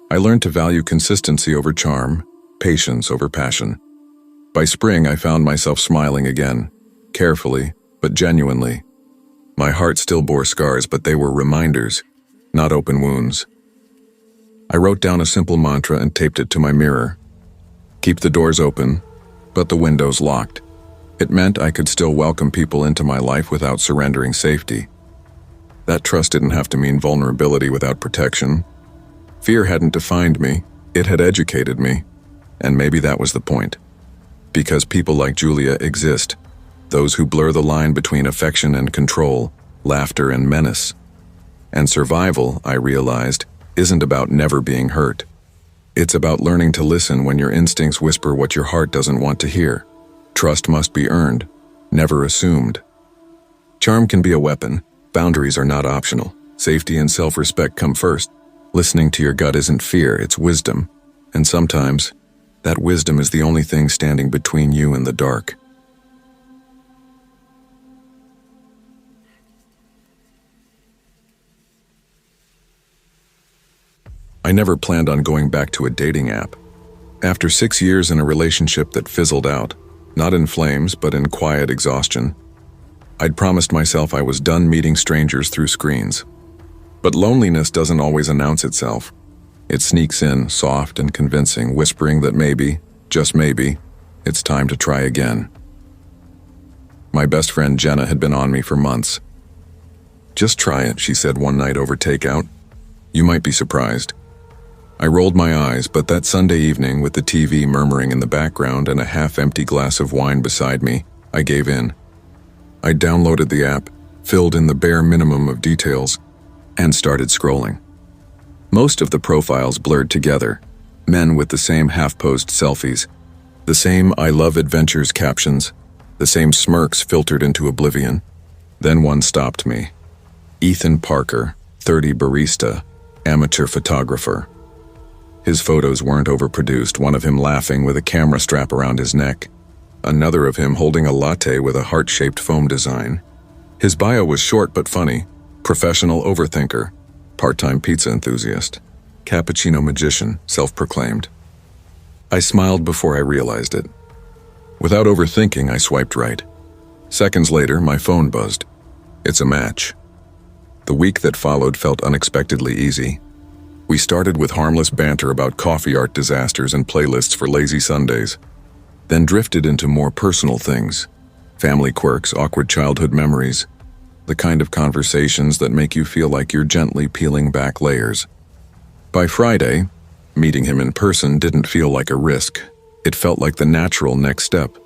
I learned to value consistency over charm, patience over passion. By spring, I found myself smiling again, carefully, but genuinely. My heart still bore scars, but they were reminders, not open wounds. I wrote down a simple mantra and taped it to my mirror. Keep the doors open, but the windows locked. It meant I could still welcome people into my life without surrendering safety. That trust didn't have to mean vulnerability without protection. Fear hadn't defined me, it had educated me. And maybe that was the point. Because people like Julia exist, those who blur the line between affection and control, laughter and menace. And survival, I realized, isn't about never being hurt. It's about learning to listen when your instincts whisper what your heart doesn't want to hear. Trust must be earned, never assumed. Charm can be a weapon. Boundaries are not optional. Safety and self-respect come first. Listening to your gut isn't fear, it's wisdom. And sometimes, that wisdom is the only thing standing between you and the dark. I never planned on going back to a dating app. After 6 years in a relationship that fizzled out, not in flames, but in quiet exhaustion, I'd promised myself I was done meeting strangers through screens. But loneliness doesn't always announce itself. It sneaks in, soft and convincing, whispering that maybe, just maybe, it's time to try again. My best friend Jenna had been on me for months. "Just try it," she said one night over takeout. "You might be surprised." I rolled my eyes, but that Sunday evening, with the TV murmuring in the background and a half-empty glass of wine beside me, I gave in. I downloaded the app, filled in the bare minimum of details, and started scrolling. Most of the profiles blurred together, men with the same half-posed selfies, the same "I love adventures" captions, the same smirks filtered into oblivion. Then one stopped me. Ethan Parker, 30 barista, amateur photographer. His photos weren't overproduced, one of him laughing with a camera strap around his neck, another of him holding a latte with a heart-shaped foam design. His bio was short but funny: professional overthinker, part-time pizza enthusiast, cappuccino magician, self-proclaimed. I smiled before I realized it. Without overthinking, I swiped right. Seconds later, my phone buzzed. It's a match. The week that followed felt unexpectedly easy. We started with harmless banter about coffee art disasters and playlists for lazy Sundays, then drifted into more personal things: family quirks, awkward childhood memories, the kind of conversations that make you feel like you're gently peeling back layers. By Friday, meeting him in person didn't feel like a risk. It felt like the natural next step.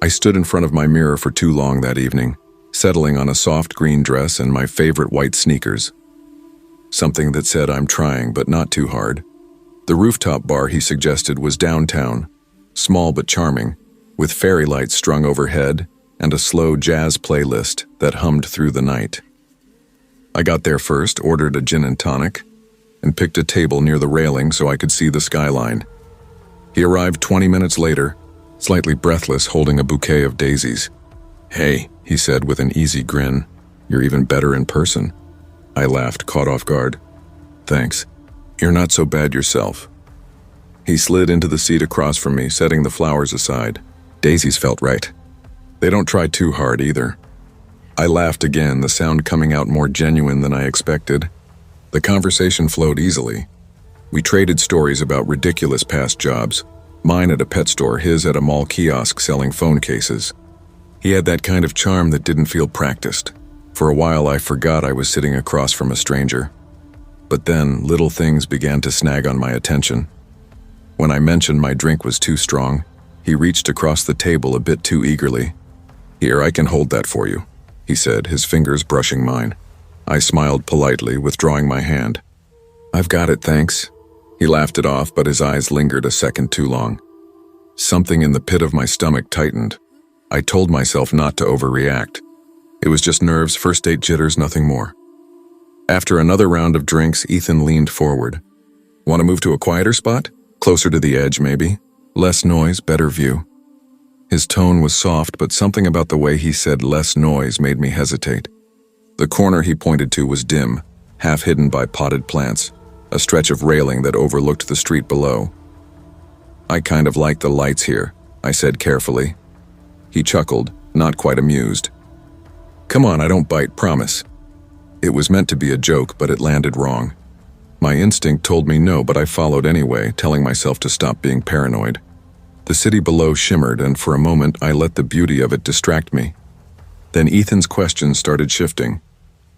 I stood in front of my mirror for too long that evening, settling on a soft green dress and my favorite white sneakers. Something that said I'm trying, but not too hard. The rooftop bar he suggested was downtown, small but charming, with fairy lights strung overhead and a slow jazz playlist that hummed through the night. I got there first, ordered a gin and tonic, and picked a table near the railing so I could see the skyline. He arrived 20 minutes later, slightly breathless, holding a bouquet of daisies. "Hey," he said with an easy grin, "you're even better in person." I laughed, caught off guard. "Thanks. You're not so bad yourself." He slid into the seat across from me, setting the flowers aside. Daisies felt right. They don't try too hard either. I laughed again, the sound coming out more genuine than I expected. The conversation flowed easily. We traded stories about ridiculous past jobs, mine at a pet store, his at a mall kiosk selling phone cases. He had that kind of charm that didn't feel practiced. For a while, I forgot I was sitting across from a stranger. But then, little things began to snag on my attention. When I mentioned my drink was too strong, he reached across the table a bit too eagerly. "Here, I can hold that for you," he said, his fingers brushing mine. I smiled politely, withdrawing my hand. "I've got it, thanks." He laughed it off, but his eyes lingered a second too long. Something in the pit of my stomach tightened. I told myself not to overreact. It was just nerves, first date jitters, nothing more. After another round of drinks, Ethan leaned forward. "Want to move to a quieter spot? Closer to the edge, maybe? Less noise, better view." His tone was soft, but something about the way he said "less noise" made me hesitate. The corner he pointed to was dim, half hidden by potted plants, a stretch of railing that overlooked the street below. "I kind of like the lights here," I said carefully. He chuckled, not quite amused. "Come on, I don't bite, promise." It was meant to be a joke, but it landed wrong. My instinct told me no, but I followed anyway, telling myself to stop being paranoid. The city below shimmered, and for a moment I let the beauty of it distract me. Then Ethan's questions started shifting.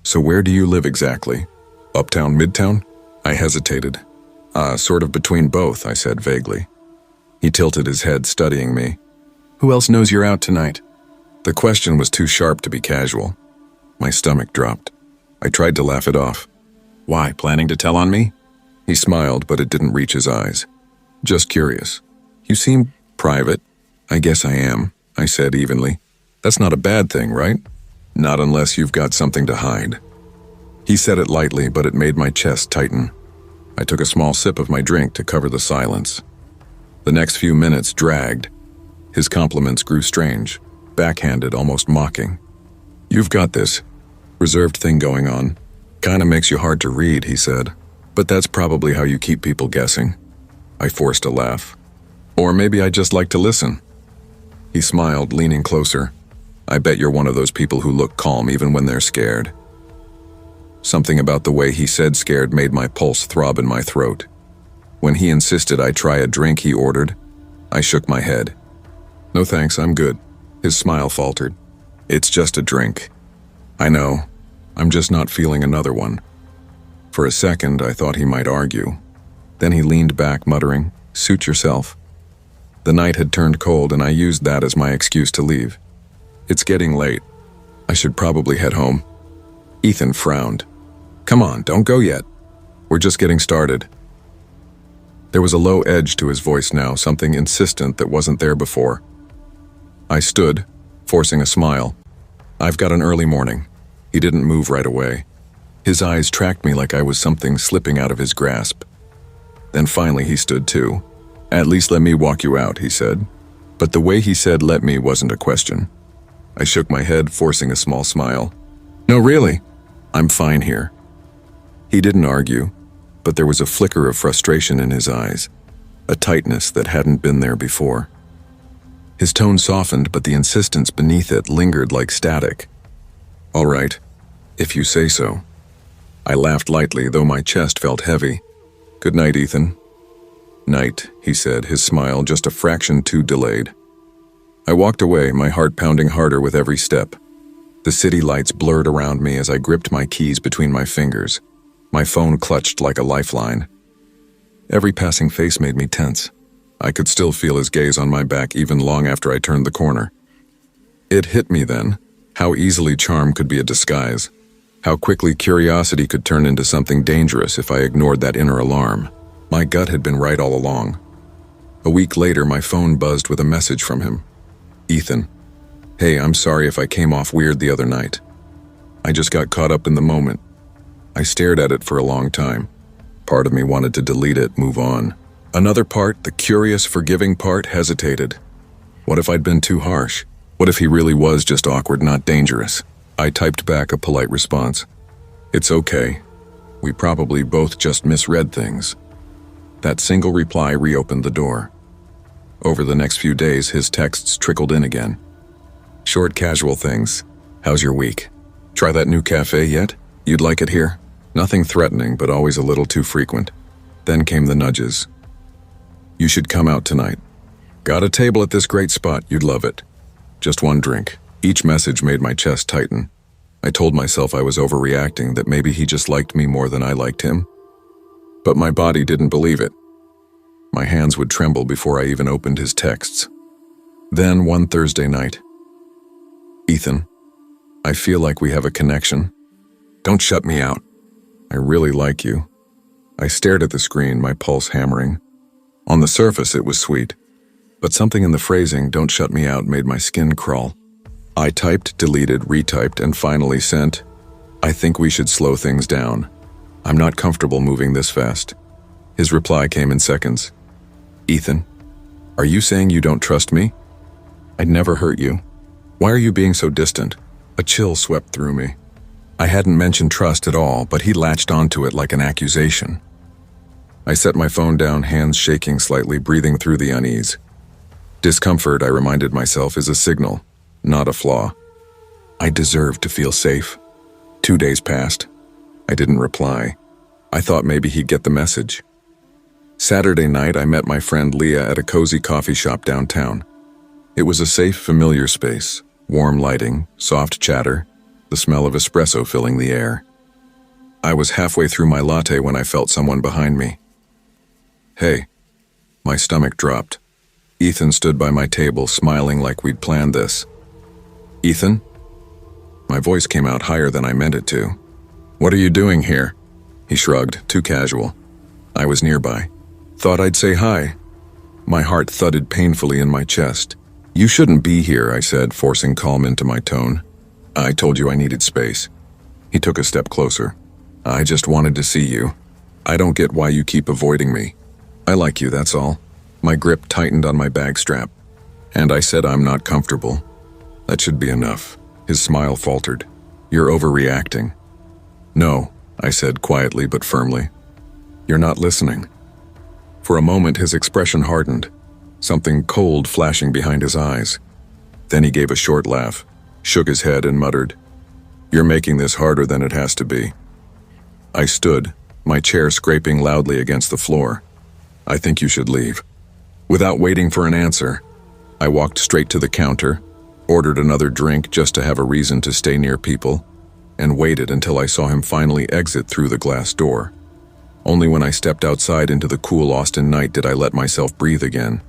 "So where do you live exactly? Uptown, Midtown?" I hesitated. Sort of between both," I said vaguely. He tilted his head, studying me. "Who else knows you're out tonight?" The question was too sharp to be casual. My stomach dropped. I tried to laugh it off. "Why, planning to tell on me?" He smiled, but it didn't reach his eyes. "Just curious. You seem private." "I guess I am." I said evenly. That's not a bad thing, right? Not unless you've got something to hide. He said it lightly, but it made my chest tighten. I took a small sip of my drink to cover the silence. The next few minutes dragged. His compliments grew strange, backhanded, almost mocking. You've got this reserved thing going on. Kinda makes you hard to read, he said. But that's probably how you keep people guessing. I forced a laugh. Or maybe I just like to listen. He smiled, leaning closer. I bet you're one of those people who look calm even when they're scared. Something about the way he said scared made my pulse throb in my throat. When he insisted I try a drink he ordered, I shook my head. No thanks, I'm good. His smile faltered. It's just a drink. I know. I'm just not feeling another one. For a second, I thought he might argue. Then he leaned back, muttering, "Suit yourself." The night had turned cold, and I used that as my excuse to leave. It's getting late. I should probably head home. Ethan frowned. Come on, don't go yet. We're just getting started. There was a low edge to his voice now, something insistent that wasn't there before. I stood, forcing a smile. I've got an early morning. He didn't move right away. His eyes tracked me like I was something slipping out of his grasp. Then finally he stood too. At least let me walk you out, he said. But the way he said let me wasn't a question. I shook my head, forcing a small smile. No, really. I'm fine here. He didn't argue, but there was a flicker of frustration in his eyes, a tightness that hadn't been there before. His tone softened, but the insistence beneath it lingered like static. All right, if you say so. I laughed lightly, though my chest felt heavy. Good night, Ethan. Night, he said, his smile just a fraction too delayed. I walked away, my heart pounding harder with every step. The city lights blurred around me as I gripped my keys between my fingers. My phone clutched like a lifeline. Every passing face made me tense. I could still feel his gaze on my back even long after I turned the corner. It hit me then, how easily charm could be a disguise, how quickly curiosity could turn into something dangerous if I ignored that inner alarm. My gut had been right all along. A week later, my phone buzzed with a message from him. Ethan. Hey, I'm sorry if I came off weird the other night. I just got caught up in the moment. I stared at it for a long time. Part of me wanted to delete it, move on. Another part, the curious, forgiving part, hesitated. What if I'd been too harsh? What if he really was just awkward, not dangerous? I typed back a polite response. It's okay. We probably both just misread things. That single reply reopened the door. Over the next few days, his texts trickled in again. Short, casual things. How's your week? Try that new cafe yet? You'd like it here? Nothing threatening, but always a little too frequent. Then came the nudges. You should come out tonight. Got a table at this great spot, you'd love it. Just one drink. Each message made my chest tighten. I told myself I was overreacting, that maybe he just liked me more than I liked him. But my body didn't believe it. My hands would tremble before I even opened his texts. Then one Thursday night. Ethan, I feel like we have a connection. Don't shut me out. I really like you. I stared at the screen, my pulse hammering. On the surface, it was sweet. But something in the phrasing, "don't shut me out," made my skin crawl. I typed, deleted, retyped, and finally sent, I think we should slow things down. I'm not comfortable moving this fast. His reply came in seconds. Ethan, are you saying you don't trust me? I'd never hurt you. Why are you being so distant? A chill swept through me. I hadn't mentioned trust at all, but he latched onto it like an accusation. I set my phone down, hands shaking slightly, breathing through the unease. Discomfort, I reminded myself, is a signal, not a flaw. I deserved to feel safe. 2 days passed. I didn't reply. I thought maybe he'd get the message. Saturday night, I met my friend Leah at a cozy coffee shop downtown. It was a safe, familiar space, warm lighting, soft chatter, the smell of espresso filling the air. I was halfway through my latte when I felt someone behind me. Hey. My stomach dropped. Ethan stood by my table, smiling like we'd planned this. Ethan? My voice came out higher than I meant it to. What are you doing here? He shrugged, too casual. I was nearby. Thought I'd say hi. My heart thudded painfully in my chest. You shouldn't be here, I said, forcing calm into my tone. I told you I needed space. He took a step closer. I just wanted to see you. I don't get why you keep avoiding me. I like you, that's all. My grip tightened on my bag strap. And I said I'm not comfortable. That should be enough. His smile faltered. You're overreacting. No, I said quietly but firmly. You're not listening. For a moment his expression hardened, something cold flashing behind his eyes. Then he gave a short laugh, shook his head and muttered, You're making this harder than it has to be. I stood, my chair scraping loudly against the floor. I think you should leave. Without waiting for an answer, I walked straight to the counter, ordered another drink just to have a reason to stay near people, and waited until I saw him finally exit through the glass door. Only when I stepped outside into the cool Austin night did I let myself breathe again.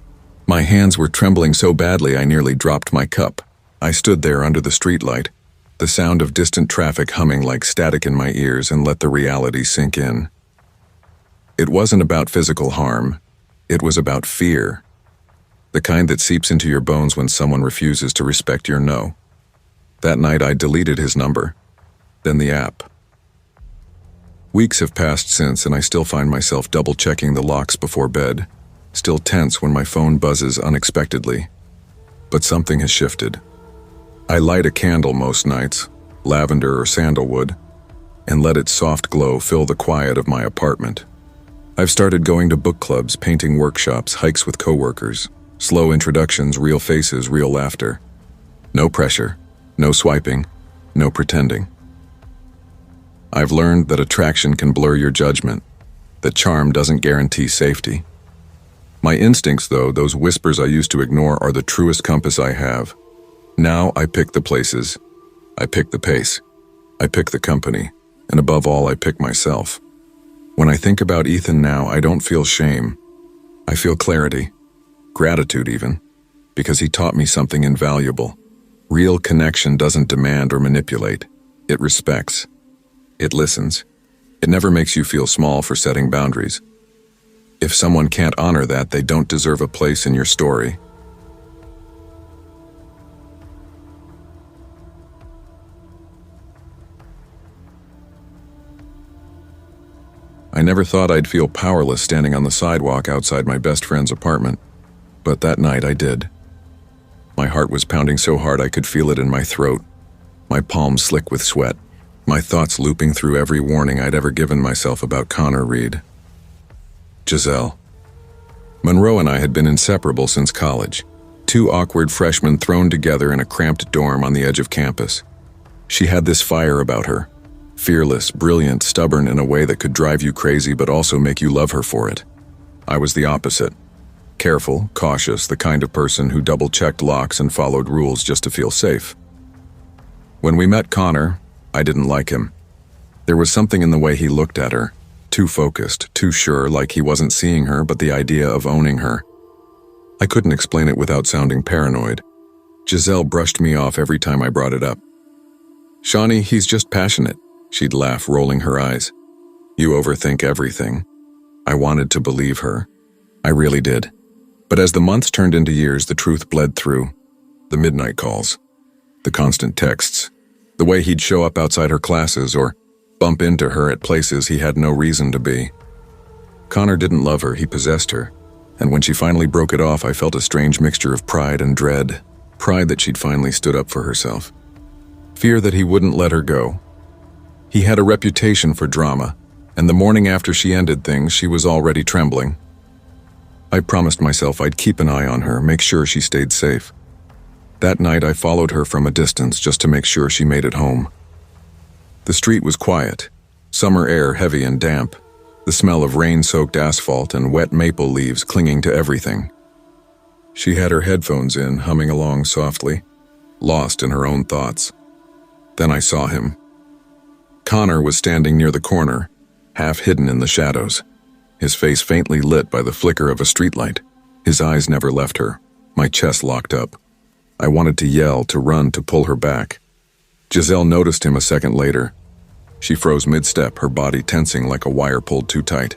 My hands were trembling so badly I nearly dropped my cup. I stood there under the streetlight, the sound of distant traffic humming like static in my ears, and let the reality sink in. It wasn't about physical harm. It was about fear. The kind that seeps into your bones when someone refuses to respect your no. That night I deleted his number, then the app. Weeks have passed since, and I still find myself double-checking the locks before bed, still tense when my phone buzzes unexpectedly. But something has shifted. I light a candle most nights, lavender or sandalwood, and let its soft glow fill the quiet of my apartment. I've started going to book clubs, painting workshops, hikes with coworkers, slow introductions, real faces, real laughter. No pressure, no swiping, no pretending. I've learned that attraction can blur your judgment, that charm doesn't guarantee safety. My instincts, though, those whispers I used to ignore, are the truest compass I have. Now I pick the places, I pick the pace, I pick the company, and above all, I pick myself. When I think about Ethan now, I don't feel shame. I feel clarity, gratitude even, because he taught me something invaluable. Real connection doesn't demand or manipulate. It respects. It listens. It never makes you feel small for setting boundaries. If someone can't honor that, they don't deserve a place in your story. I never thought I'd feel powerless standing on the sidewalk outside my best friend's apartment, but that night I did. My heart was pounding so hard I could feel it in my throat, my palms slick with sweat, my thoughts looping through every warning I'd ever given myself about Connor Reed. Giselle. Monroe and I had been inseparable since college, two awkward freshmen thrown together in a cramped dorm on the edge of campus. She had this fire about her. Fearless, brilliant, stubborn in a way that could drive you crazy but also make you love her for it. I was the opposite. Careful, cautious, the kind of person who double-checked locks and followed rules just to feel safe. When we met Connor, I didn't like him. There was something in the way he looked at her, too focused, too sure, like he wasn't seeing her but the idea of owning her. I couldn't explain it without sounding paranoid. Giselle brushed me off every time I brought it up. "Shawnee, he's just passionate," she'd laugh, rolling her eyes. "You overthink everything." I wanted to believe her. I really did. But as the months turned into years, the truth bled through. The midnight calls, the constant texts, the way he'd show up outside her classes or bump into her at places he had no reason to be. Connor didn't love her, he possessed her. And when she finally broke it off, I felt a strange mixture of pride and dread. Pride that she'd finally stood up for herself. Fear that he wouldn't let her go. He had a reputation for drama, and the morning after she ended things, she was already trembling. I promised myself I'd keep an eye on her, make sure she stayed safe. That night I followed her from a distance just to make sure she made it home. The street was quiet, summer air heavy and damp, the smell of rain-soaked asphalt and wet maple leaves clinging to everything. She had her headphones in, humming along softly, lost in her own thoughts. Then I saw him. Connor was standing near the corner, half hidden in the shadows, his face faintly lit by the flicker of a streetlight. His eyes never left her. My chest locked up. I wanted to yell, to run, to pull her back. Giselle noticed him a second later. She froze mid-step, her body tensing like a wire pulled too tight.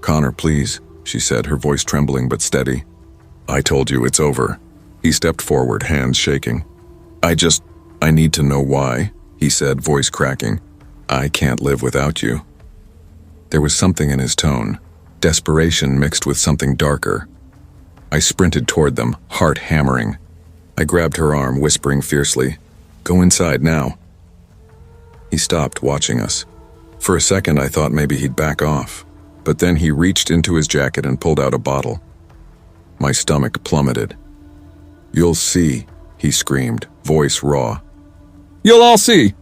"Connor, please," she said, her voice trembling but steady. "I told you it's over." He stepped forward, hands shaking. I need to know why, he said, voice cracking. I can't live without you. There was something in his tone, desperation mixed with something darker. I sprinted toward them, heart hammering. I grabbed her arm, whispering fiercely, "Go inside now." He stopped, watching us. For a second, I thought maybe he'd back off, but then he reached into his jacket and pulled out a bottle. My stomach plummeted. "You'll see," he screamed, voice raw. You'll all see!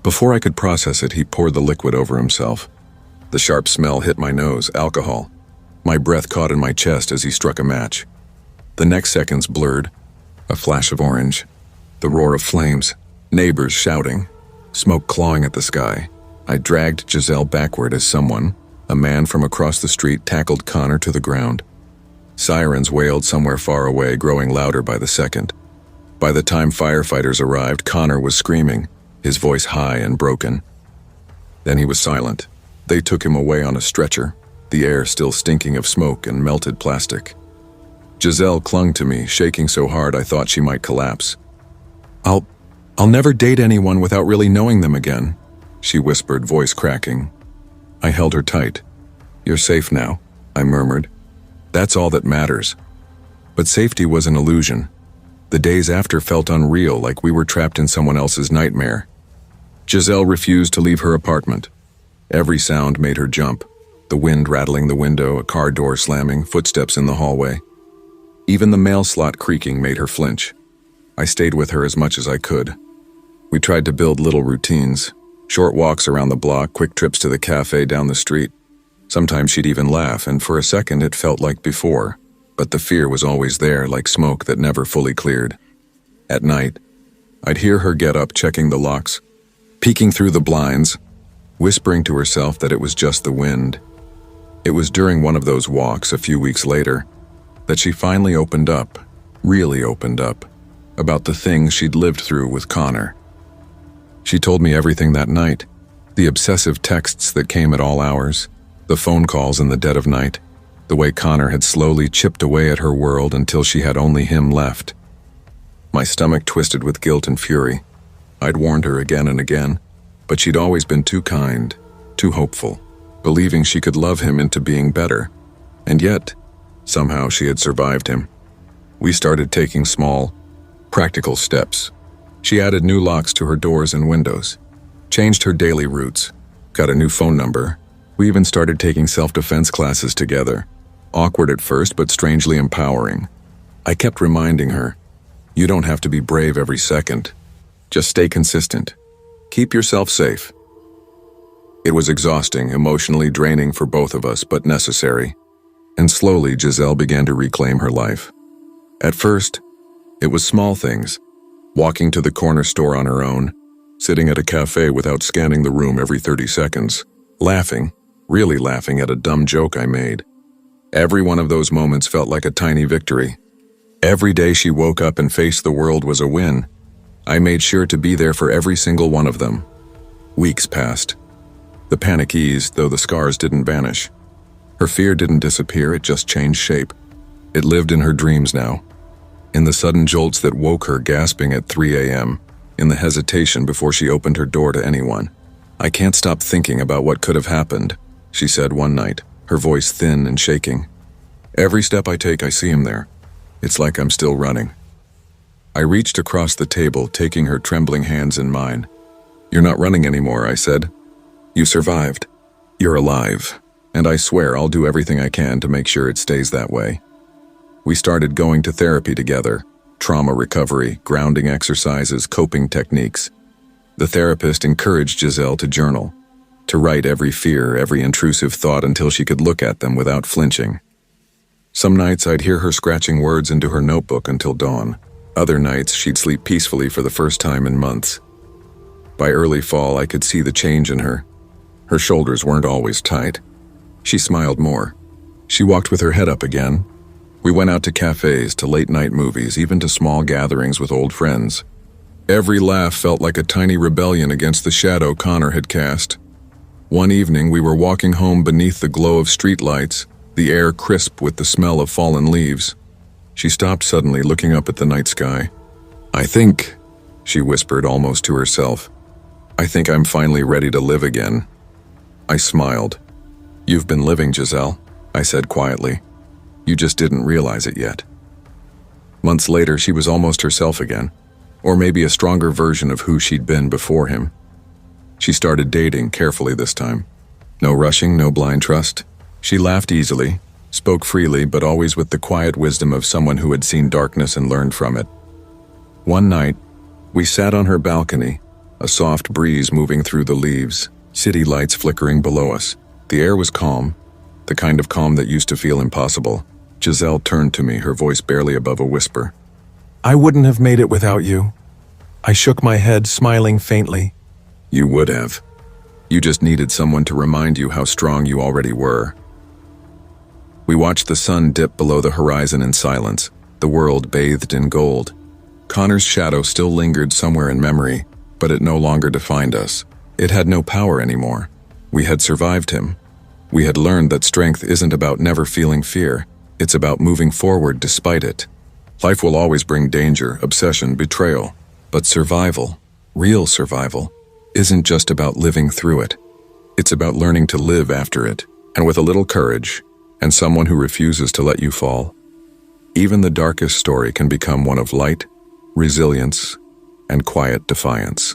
Before I could process it, he poured the liquid over himself. The sharp smell hit my nose, alcohol. My breath caught in my chest as he struck a match. The next seconds blurred. A flash of orange, the roar of flames, neighbors shouting, smoke clawing at the sky. I dragged Giselle backward as someone, a man from across the street, tackled Connor to the ground. Sirens wailed somewhere far away, growing louder by the second. By the time firefighters arrived, Connor was screaming, his voice high and broken. Then he was silent. They took him away on a stretcher, the air still stinking of smoke and melted plastic. Giselle clung to me, shaking so hard I thought she might collapse. I'll never date anyone without really knowing them again," she whispered, voice cracking. I held her tight. "You're safe now," I murmured. "That's all that matters." But safety was an illusion. The days after felt unreal, like we were trapped in someone else's nightmare. Giselle refused to leave her apartment. Every sound made her jump. The wind rattling the window, a car door slamming, footsteps in the hallway. Even the mail slot creaking made her flinch. I stayed with her as much as I could. We tried to build little routines. Short walks around the block, quick trips to the cafe down the street. Sometimes she'd even laugh, and for a second it felt like before. But the fear was always there, like smoke that never fully cleared. At night, I'd hear her get up, checking the locks, peeking through the blinds, whispering to herself that it was just the wind. It was during one of those walks, a few weeks later, that she finally opened up, really opened up, about the things she'd lived through with Connor. She told me everything that night, the obsessive texts that came at all hours, the phone calls in the dead of night, the way Connor had slowly chipped away at her world until she had only him left. My stomach twisted with guilt and fury. I'd warned her again and again, but she'd always been too kind, too hopeful, believing she could love him into being better. And yet, somehow she had survived him. We started taking small, practical steps. She added new locks to her doors and windows, changed her daily routes, got a new phone number. We even started taking self-defense classes together. Awkward at first, but strangely empowering. I kept reminding her, "You don't have to be brave every second. Just stay consistent. Keep yourself safe." It was exhausting, emotionally draining for both of us, but necessary. And slowly, Giselle began to reclaim her life. At first, it was small things. Walking to the corner store on her own, sitting at a cafe without scanning the room every 30 seconds, laughing, really laughing at a dumb joke I made. Every one of those moments felt like a tiny victory. Every day she woke up and faced the world was a win. I made sure to be there for every single one of them. Weeks passed. The panic eased, though the scars didn't vanish. Her fear didn't disappear, it just changed shape. It lived in her dreams now. In the sudden jolts that woke her gasping at 3 a.m., in the hesitation before she opened her door to anyone. "I can't stop thinking about what could have happened," she said one night, her voice thin and shaking. "Every step I take, I see him there. It's like I'm still running." I reached across the table, taking her trembling hands in mine. "You're not running anymore," I said. "You survived. You're alive. And I swear I'll do everything I can to make sure it stays that way." We started going to therapy together, trauma recovery, grounding exercises, coping techniques. The therapist encouraged Giselle to journal, to write every fear, every intrusive thought until she could look at them without flinching. Some nights I'd hear her scratching words into her notebook until dawn. Other nights she'd sleep peacefully for the first time in months. By early fall I could see the change in her. Her shoulders weren't always tight. She smiled more. She walked with her head up again. We went out to cafes, to late-night movies, even to small gatherings with old friends. Every laugh felt like a tiny rebellion against the shadow Connor had cast. One evening we were walking home beneath the glow of streetlights, the air crisp with the smell of fallen leaves. She stopped suddenly, looking up at the night sky. "I think," she whispered almost to herself, "I think I'm finally ready to live again." I smiled. "You've been living, Giselle," I said quietly. "You just didn't realize it yet." Months later, she was almost herself again, or maybe a stronger version of who she'd been before him. She started dating, carefully this time. No rushing, no blind trust. She laughed easily, spoke freely, but always with the quiet wisdom of someone who had seen darkness and learned from it. One night, we sat on her balcony, a soft breeze moving through the leaves, city lights flickering below us. The air was calm, the kind of calm that used to feel impossible. Giselle turned to me, her voice barely above a whisper. "I wouldn't have made it without you." I shook my head, smiling faintly. "You would have. You just needed someone to remind you how strong you already were." We watched the sun dip below the horizon in silence, the world bathed in gold. Connor's shadow still lingered somewhere in memory, but it no longer defined us. It had no power anymore. We had survived him. We had learned that strength isn't about never feeling fear. It's about moving forward despite it. Life will always bring danger, obsession, betrayal. But survival, real survival, isn't just about living through it. It's about learning to live after it, and with a little courage, and someone who refuses to let you fall. Even the darkest story can become one of light, resilience, and quiet defiance.